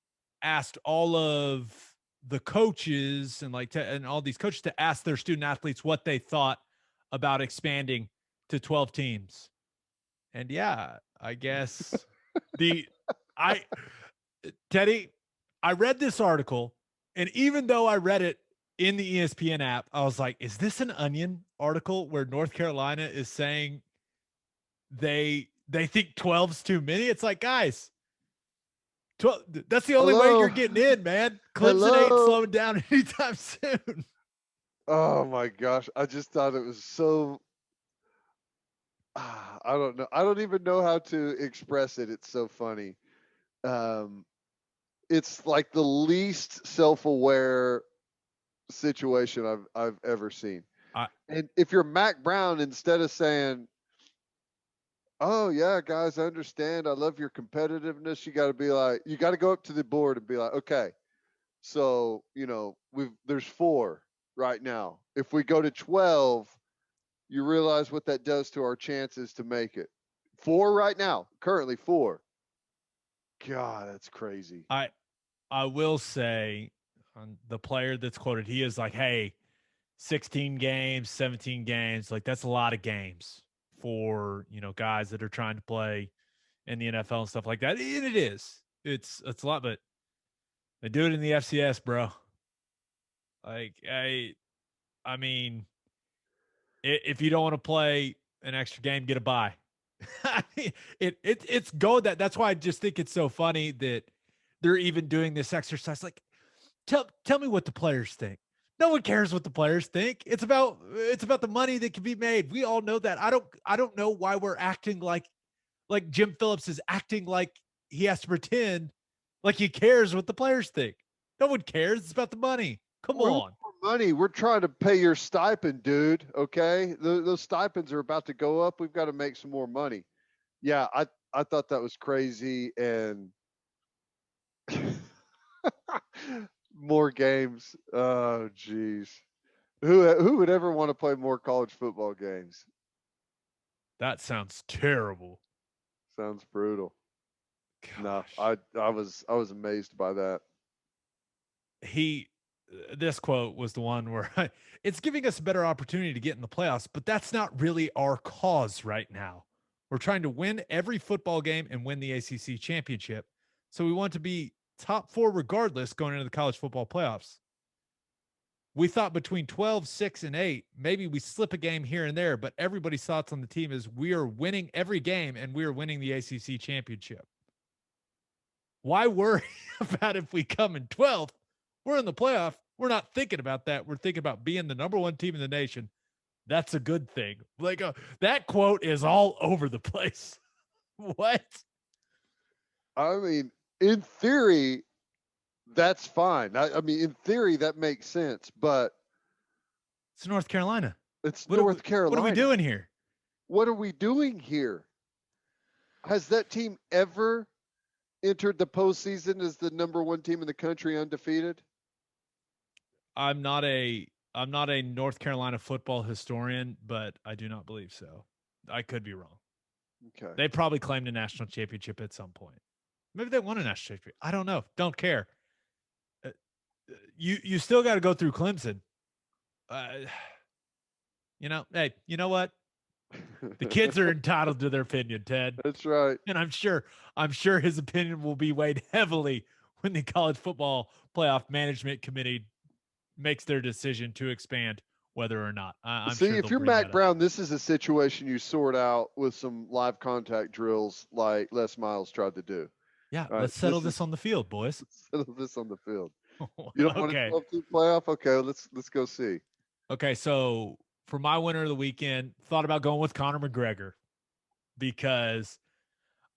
asked all of the coaches and and all these coaches to ask their student athletes what they thought about expanding to 12 teams. And yeah, I guess Teddy, I read this article, and even though I read it in the ESPN app, I was like, is this an Onion article where North Carolina is saying they think 12's too many? It's like, guys, 12, that's the only way you're getting in, man. Clemson ain't slowing down anytime soon. Oh my gosh. I just thought it was so, I don't know. I don't even know how to express it. It's so funny. It's like the least self-aware situation I've ever seen. And if you're Mac Brown, instead of saying, oh yeah, guys, I understand, I love your competitiveness, you got to be like, you got to go up to the board and be like, okay, so there's 4 right now. If we go to 12, you realize what that does to our chances to make it. 4 right now, currently 4. God, that's crazy. I will say, the player that's quoted, he is like, hey, 16 games, 17 games, like that's a lot of games for, guys that are trying to play in the NFL and stuff like that. And it is. It's a lot, but they do it in the FCS, bro. Like, I mean, if you don't want to play an extra game, get a bye. I mean, it's go that. That's why I just think it's so funny that they're even doing this exercise. Like, tell me what the players think. No one cares what the players think. It's about the money that can be made. We all know that. I don't know why we're acting like Jim Phillips is acting like he has to pretend like he cares what the players think. No one cares. It's about the money. Come on. Money. We're trying to pay your stipend, dude. Okay. Those stipends are about to go up. We've got to make some more money. Yeah. I thought that was crazy. And more games. Oh, geez. Who would ever want to play more college football games? That sounds terrible. Sounds brutal. Gosh. No, I was amazed by that. This quote was the one where it's giving us a better opportunity to get in the playoffs, but that's not really our cause right now. We're trying to win every football game and win the ACC championship. So we want to be top 4 regardless going into the college football playoffs. We thought between 12, 6, and 8, maybe we slip a game here and there, but everybody's thoughts on the team is we are winning every game and we are winning the ACC championship. Why worry about if we come in 12th? We're in the playoff. We're not thinking about that. We're thinking about being the number 1 team in the nation. That's a good thing. Like that quote is all over the place. What? I mean, in theory, that's fine. I mean, in theory, that makes sense, but it's North Carolina. It's North Carolina. What are we doing here? What are we doing here? Has that team ever entered the postseason as the number 1 team in the country undefeated? I'm not a North Carolina football historian, but I do not believe so. I could be wrong. Okay. They probably claimed a national championship at some point. Maybe they won a national championship. I don't know. Don't care. You still got to go through Clemson. Hey, you know what? The kids are entitled to their opinion, Ted. That's right. And I'm sure his opinion will be weighed heavily when the College Football Playoff Management Committee makes their decision to expand whether or not. I'm See, sure if you're Mac Brown, this is a situation you sort out with some live contact drills like Les Miles tried to do. Yeah, All right, let's settle this on the field, boys. Settle this on the field. You don't want a Okay. 12-team playoff? Okay, let's go see. Okay, so for my winner of the weekend, thought about going with Conor McGregor because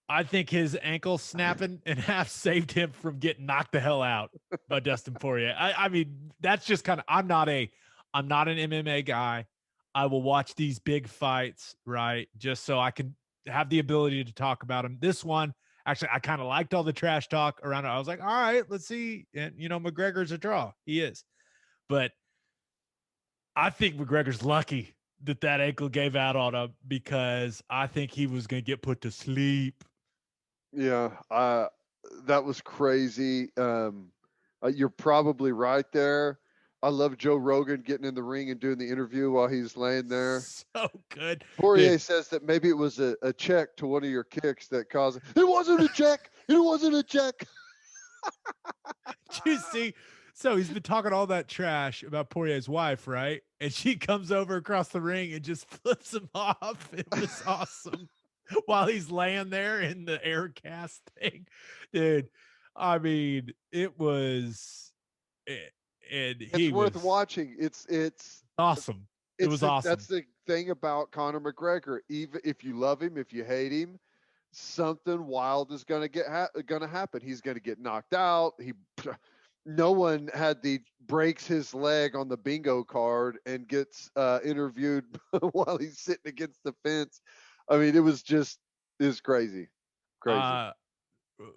I think his ankle snapping in half saved him from getting knocked the hell out by Dustin Poirier. I mean, that's just kind of I'm not an MMA guy. I will watch these big fights, right? Just so I can have the ability to talk about them. This one, actually, I kind of liked all the trash talk around it. I was like, all right, let's see. And McGregor's a draw. He is. But I think McGregor's lucky that ankle gave out on him because I think he was going to get put to sleep. Yeah, that was crazy. You're probably right there. I love Joe Rogan getting in the ring and doing the interview while he's laying there. So good. Poirier says that maybe it was a check to one of your kicks that caused it. It wasn't a check. It wasn't a check. Did you see? So he's been talking all that trash about Poirier's wife, right? And she comes over across the ring and just flips him off. It was awesome. While he's laying there in the air cast thing. Dude, I mean, it was It's worth watching. It's awesome. It was awesome. That's the thing about Conor McGregor. Even if you love him, if you hate him, something wild is going to happen. He's going to get knocked out. No one breaks his leg on the bingo card and gets interviewed while he's sitting against the fence. I mean, it was crazy.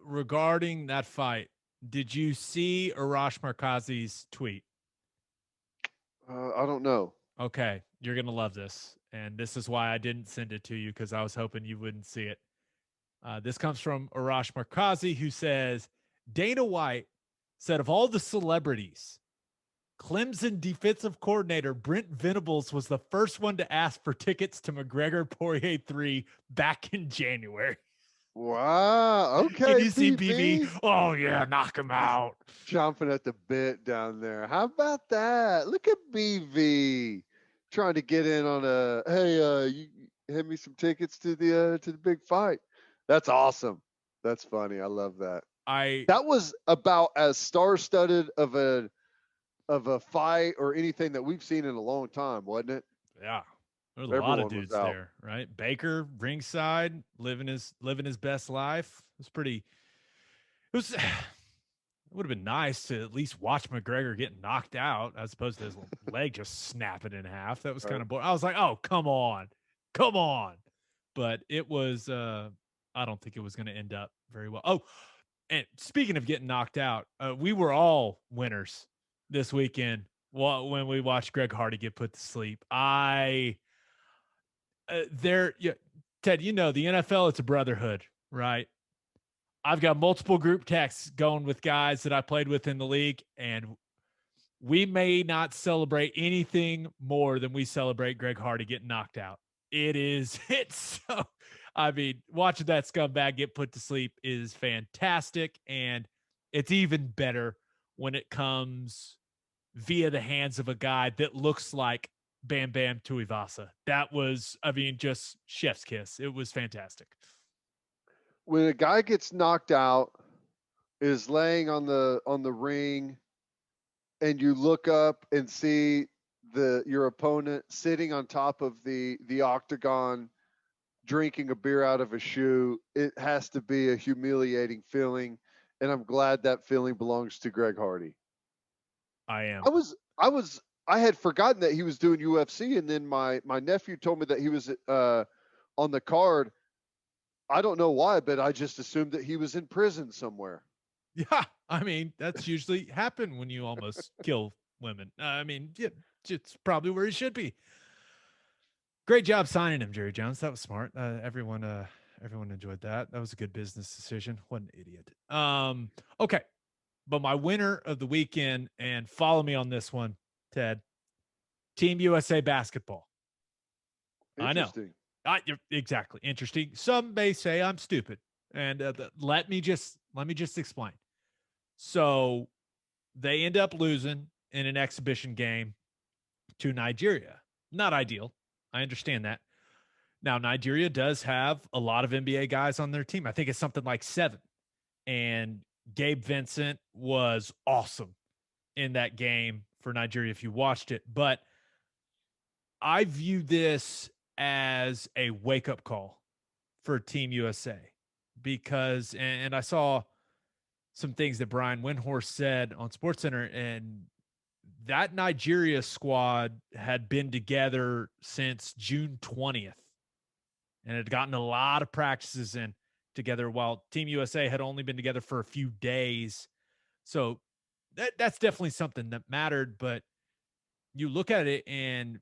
Regarding that fight, did you see Arash Markazi's tweet? I don't know. Okay, you're going to love this. And this is why I didn't send it to you, because I was hoping you wouldn't see it. This comes from Arash Markazi, who says, Dana White said of all the celebrities, Clemson defensive coordinator Brent Venables was the first one to ask for tickets to McGregor Poirier 3 back in January. Wow. Okay. Can you see BB? Oh, yeah, knock him out. Chomping at the bit down there. How about that? Look at BV trying to get in on you hand me some tickets to the big fight. That's awesome. That's funny. I love that. That was about as star-studded of a fight or anything that we've seen in a long time, wasn't it? Yeah. There's a lot of dudes there, right? Baker ringside, living his best life. It would have been nice to at least watch McGregor get knocked out as opposed to his leg just snapping in half. That was kind of boring. I was like, oh, come on. But it was I don't think it was going to end up very well. Oh, and speaking of getting knocked out, we were all winners this weekend when we watched Greg Hardy get put to sleep. Ted, the NFL, it's a brotherhood, right? I've got multiple group texts going with guys that I played with in the league, and we may not celebrate anything more than we celebrate Greg Hardy getting knocked out. It's so, I mean, watching that scumbag get put to sleep is fantastic, and it's even better when it comes via the hands of a guy that looks like Bam Bam Tuivasa. That was, just chef's kiss. It was fantastic. When a guy gets knocked out, is laying on the ring, and you look up and see your opponent sitting on top of the octagon, drinking a beer out of a shoe, it has to be a humiliating feeling, and I'm glad that feeling belongs to Greg Hardy. I am. I had forgotten that he was doing UFC, and then my nephew told me that he was on the card. I don't know why, but I just assumed that he was in prison somewhere. Yeah, that's usually happen when you almost kill women. Yeah, it's probably where he should be. Great job signing him, Jerry Jones. That was smart. Everyone enjoyed that. That was a good business decision. What an idiot. Okay. But my winner of the weekend, and follow me on this one, Ted, Team USA basketball. I know. Exactly. Interesting. Some may say I'm stupid. And let me just explain. So they end up losing in an exhibition game to Nigeria. Not ideal. I understand that. Now, Nigeria does have a lot of NBA guys on their team. I think it's something like 7. And Gabe Vincent was awesome in that game for Nigeria if you watched it. But I view this as a wake-up call for Team USA because, and I saw some things that Brian Windhorst said on SportsCenter, and that Nigeria squad had been together since June 20th and had gotten a lot of practices in together while Team USA had only been together for a few days. So that's definitely something that mattered, but you look at it and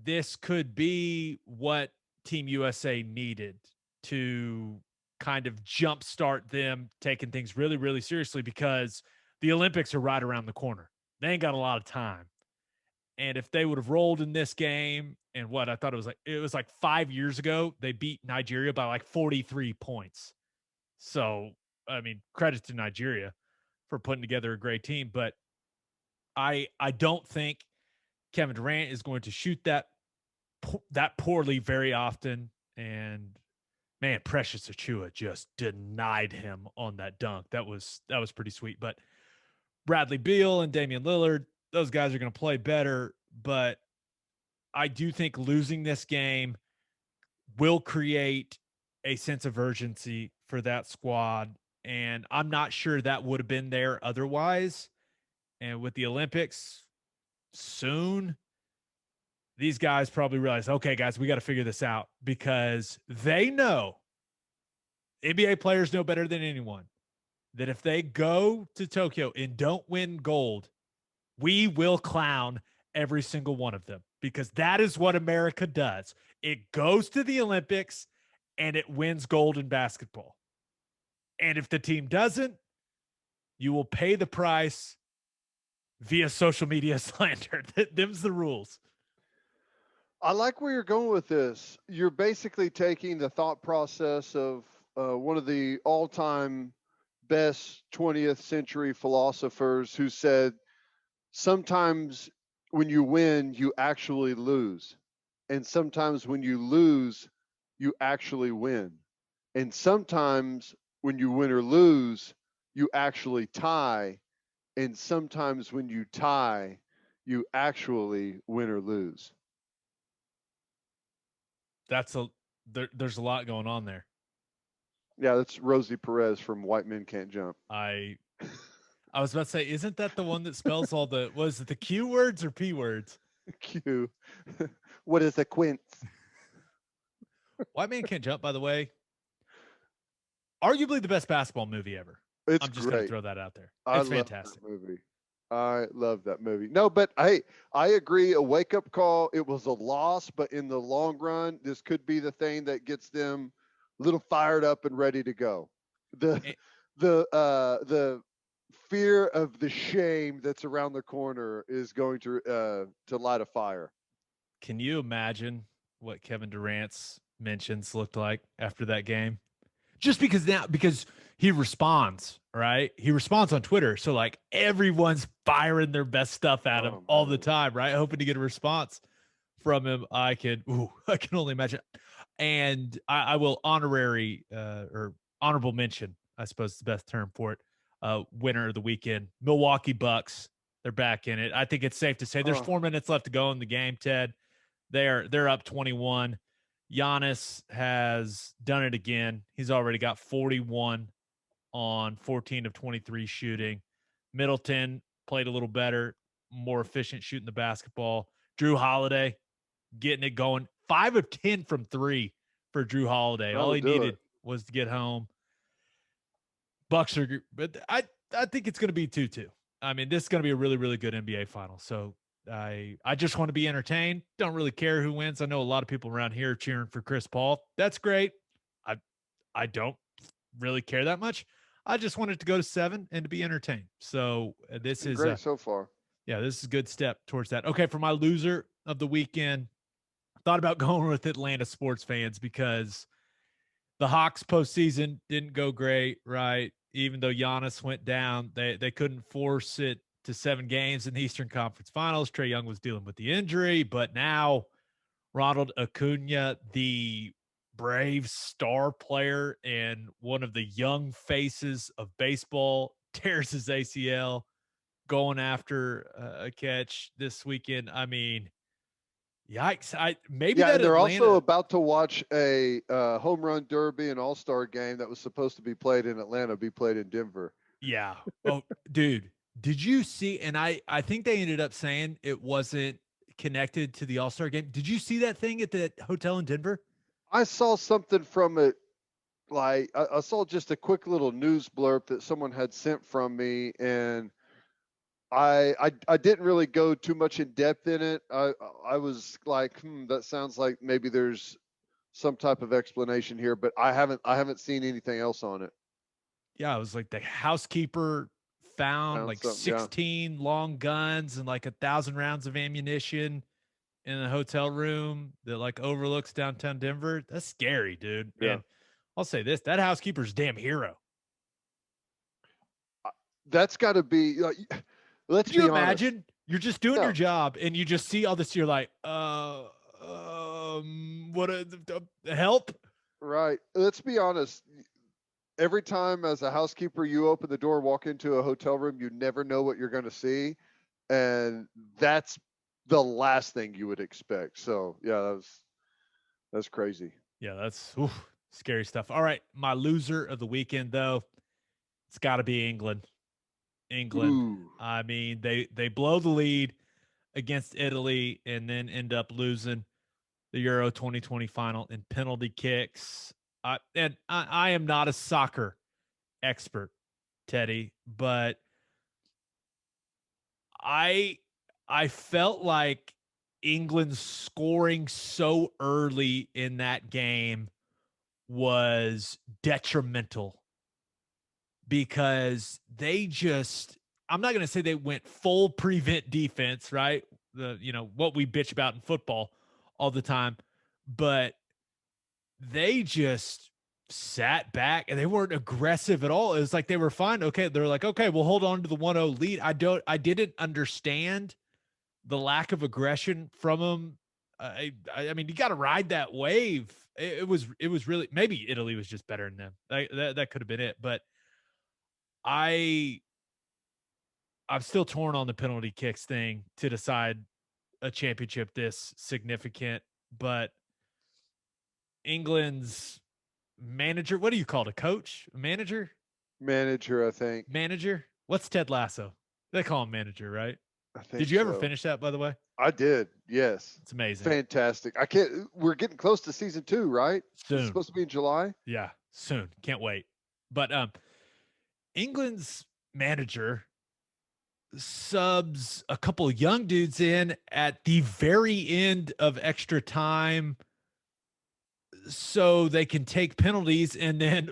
this could be what Team USA needed to kind of jumpstart them taking things really, really seriously because the Olympics are right around the corner. They ain't got a lot of time. And if they would have rolled in this game, and what I thought it was like 5 years ago, they beat Nigeria by like 43 points. So, I mean, credit to Nigeria for putting together a great team. But I don't think Kevin Durant is going to shoot that poorly very often. And man, Precious Achua just denied him on that dunk. That was pretty sweet. But Bradley Beal and Damian Lillard, those guys are going to play better. But I do think losing this game will create a sense of urgency for that squad. And I'm not sure that would have been there otherwise. And with the Olympics soon, these guys probably realize, okay, guys, we got to figure this out because they know, NBA players know better than anyone, that if they go to Tokyo and don't win gold, we will clown every single one of them because that is what America does. It goes to the Olympics and it wins gold in basketball. And if the team doesn't, you will pay the price via social media slander. Them's the rules. I like where you're going with this. You're basically taking the thought process of one of the all-time best 20th century philosophers who said, sometimes when you win, you actually lose. And sometimes when you lose, you actually win. And sometimes when you win or lose, you actually tie. And sometimes when you tie, you actually win or lose. There's a lot going on there. Yeah, that's Rosie Perez from White Men Can't Jump. I was about to say, isn't that the one that spells all was it the Q words or P words? Q. What is a quince? White Man Can't Jump, by the way, arguably the best basketball movie ever. It's I'm just going to throw that out there. It's fantastic. Movie. I love that movie. No, but hey, I agree. A wake-up call. It was a loss, but in the long run, this could be the thing that gets them a little fired up and ready to go. The fear of the shame that's around the corner is going to light a fire. Can you imagine what Kevin Durant's mentions looked like after that game? Just because he responds, right? He responds on Twitter. So like everyone's firing their best stuff at him all the time, right? Hoping to get a response from him. I can only imagine. And I will honorable mention, I suppose is the best term for it. Winner of the weekend, Milwaukee Bucks. They're back in it. I think it's safe to say there's 4 minutes left to go in the game, Ted. They're up 21. Giannis has done it again. He's already got 41 on 14 of 23 shooting. Middleton played a little better, more efficient shooting the basketball. Drew Holiday getting it going. 5 of 10 from 3 for Drew Holiday. All he needed was to get home. Bucks are, but I think it's going to be 2-2. I mean, this is going to be a really, really good NBA final. So I just want to be entertained. Don't really care who wins. I know a lot of people around here cheering for Chris Paul. That's great. I I don't really care that much. I just wanted to go to 7 and to be entertained. So this Been is great so far. yeah, this is a good step towards that. Okay, for my loser of the weekend, I thought about going with Atlanta sports fans because the Hawks postseason didn't go great, right? Even though Giannis went down, they couldn't force it to 7 games in the Eastern Conference Finals. Trae Young was dealing with the injury, but now Ronald Acuna, the Braves star player and one of the young faces of baseball, tears his ACL going after a catch this weekend. I mean, yikes! Maybe Yeah, that and they're also Atlanta. about to watch a home run derby and all-star game that was supposed to be played in Atlanta be played in Denver. Yeah. Oh, dude, did you see? And I think they ended up saying it wasn't connected to the All-Star game. Did you see that thing at the hotel in Denver? I saw something from it, like I saw just a quick little news blurb that someone had sent from me, and I didn't really go too much in depth in it. I was like, that sounds like maybe there's some type of explanation here, but I haven't seen anything else on it. Yeah, it was like the housekeeper found Found like something, yeah. 16 long guns and like 1,000 rounds of ammunition in a hotel room that like overlooks downtown Denver. That's scary, dude. Yeah. And I'll say this, that housekeeper's a damn hero. That's got to be like, let's Could you be honest. imagine? You're just doing your No, job and you just see all this. You're like, what help? right. Let's be honest. Every time as a housekeeper you open the door, walk into a hotel room, you never know what you're going to see, and that's the last thing you would expect. So yeah, that's crazy. Yeah, that's scary stuff. All right. My loser of the weekend, though, it's got to be England. England. Ooh. I mean, they blow the lead against Italy and then end up losing the Euro 2020 final in penalty kicks. I am not a soccer expert, Teddy, but I I felt like England scoring so early in that game was detrimental because they just, I'm not going to say they went full prevent defense, right? What we bitch about in football all the time, but they just sat back and they weren't aggressive at all. It was like they were fine. Okay, they're like, okay, we'll hold on to the 1-0 lead. I didn't understand the lack of aggression from them. I mean, you got to ride that wave. It was really, maybe Italy was just better than them. That could have been it, but I I'm still torn on the penalty kicks thing to decide a championship this significant. But England's manager, what do you call it? A coach? A manager? Manager, I think. Manager? What's Ted Lasso? They call him manager, right? I Did think you ever so. finish that, by the way? I did. Yes. It's amazing. Fantastic. I can't. We're getting close to season 2, right? It's Soon. supposed to be in July. Yeah, soon. Can't wait. But England's manager subs a couple of young dudes in at the very end of extra time so they can take penalties, and then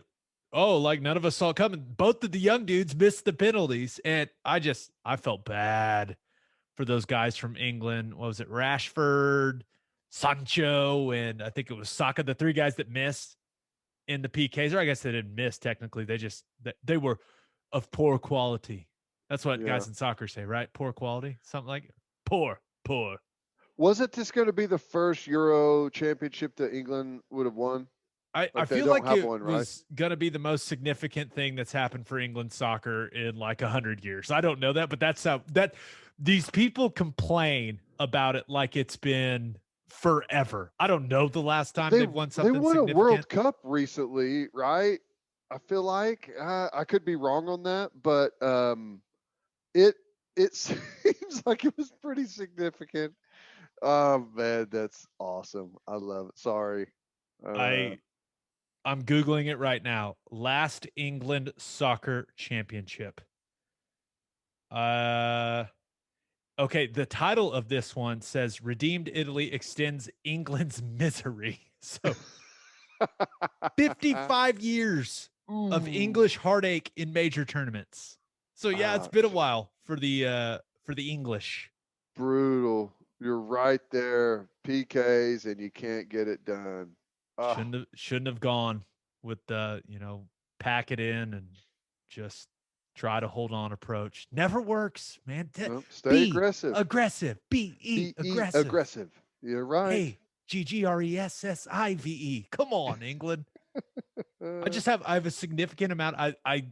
like none of us saw it coming. Both of the young dudes missed the penalties, and I felt bad for those guys from England. What was it? Rashford, Sancho, and I think it was Saka, the 3 guys that missed in the PKs. Or I guess they didn't miss technically. They were of poor quality. That's what Yeah. guys in soccer say, right? Poor quality, something like it. Poor. Wasn't this going to be the first Euro championship that England would have won? I Like they feel don't like have it one, right? was going to be the most significant thing that's happened for England soccer in like 100 years. I don't know that, but that's how that these people complain about it like it's been forever. I don't know the last time They they've won they something won a significant. World Cup recently, right? I feel like I could be wrong on that, but it it seems like it was pretty significant. Oh man, that's awesome. I love it. Sorry. Uh, I'm Googling it right now. Last England soccer championship. Okay, the title of this one says "Redeemed Italy Extends England's Misery." So 55 years of Ooh. English heartache in major tournaments. So yeah, it's been a Ouch. while for the English. Brutal. You're right there. PKs and you can't get it done. Ah, Shouldn't have gone with the, pack it in and just try to hold on approach. Never works, man. no, stay Be aggressive. aggressive. Be Be aggressive. aggressive. You're right. Hey, GGRESSIVE. Come on, England. Uh, I have a significant amount. I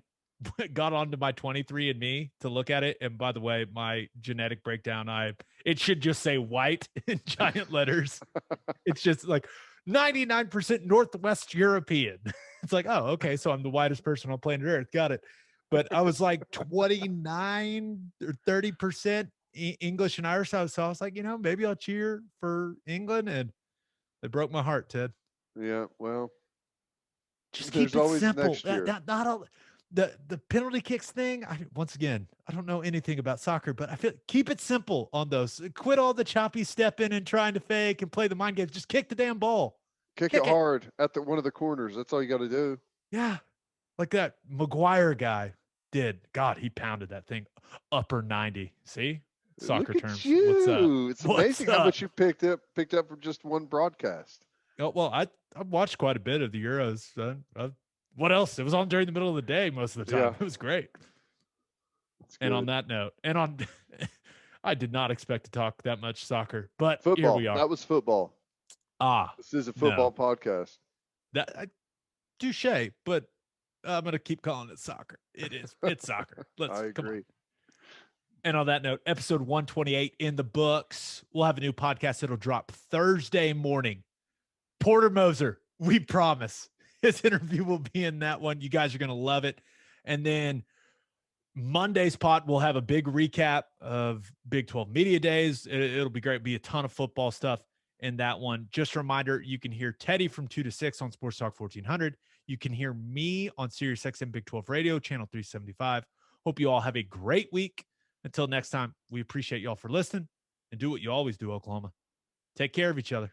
got onto my 23andMe to look at it. And by the way, my genetic breakdown, it should just say white in giant letters. It's just like 99% Northwest European. It's like, oh, okay. So I'm the whitest person on planet Earth. Got it. But I was like 29 or 30% English and Irish. So I was like, maybe I'll cheer for England. And they broke my heart, Ted. yeah, well, Just keep there's it always simple. next year. Not all the penalty kicks thing. Once again, I don't know anything about soccer, but I feel keep it simple on those. Quit all the choppy stepping and trying to fake and play the mind games. Just kick the damn ball. Kick it Kick it. hard at one of the corners. That's all you got to do. Yeah, like that Maguire guy did. God, he pounded that thing upper 90. See, soccer Look at terms. you. What's up? It's amazing how much you picked up from just one broadcast. Oh well, I watched quite a bit of the Euros. What else? It was on during the middle of the day most of the time. Yeah. It was great. And on that note, I did not expect to talk that much soccer, but football. Here we are. That was football. This is a football podcast. Touche, but I'm gonna keep calling it soccer. It's soccer. I agree. Come on. And on that note, episode 128 in the books. We'll have a new podcast that'll drop Thursday morning. Porter Moser, we promise. His interview will be in that one. You guys are going to love it. And then Monday's pod, we'll have a big recap of Big 12 Media Days. It'll be great. It'll be a ton of football stuff in that one. Just a reminder, you can hear Teddy from 2 to 6 on Sports Talk 1400. You can hear me on Sirius XM Big 12 Radio, channel 375. Hope you all have a great week. Until next time, we appreciate y'all for listening and do what you always do, Oklahoma. Take care of each other.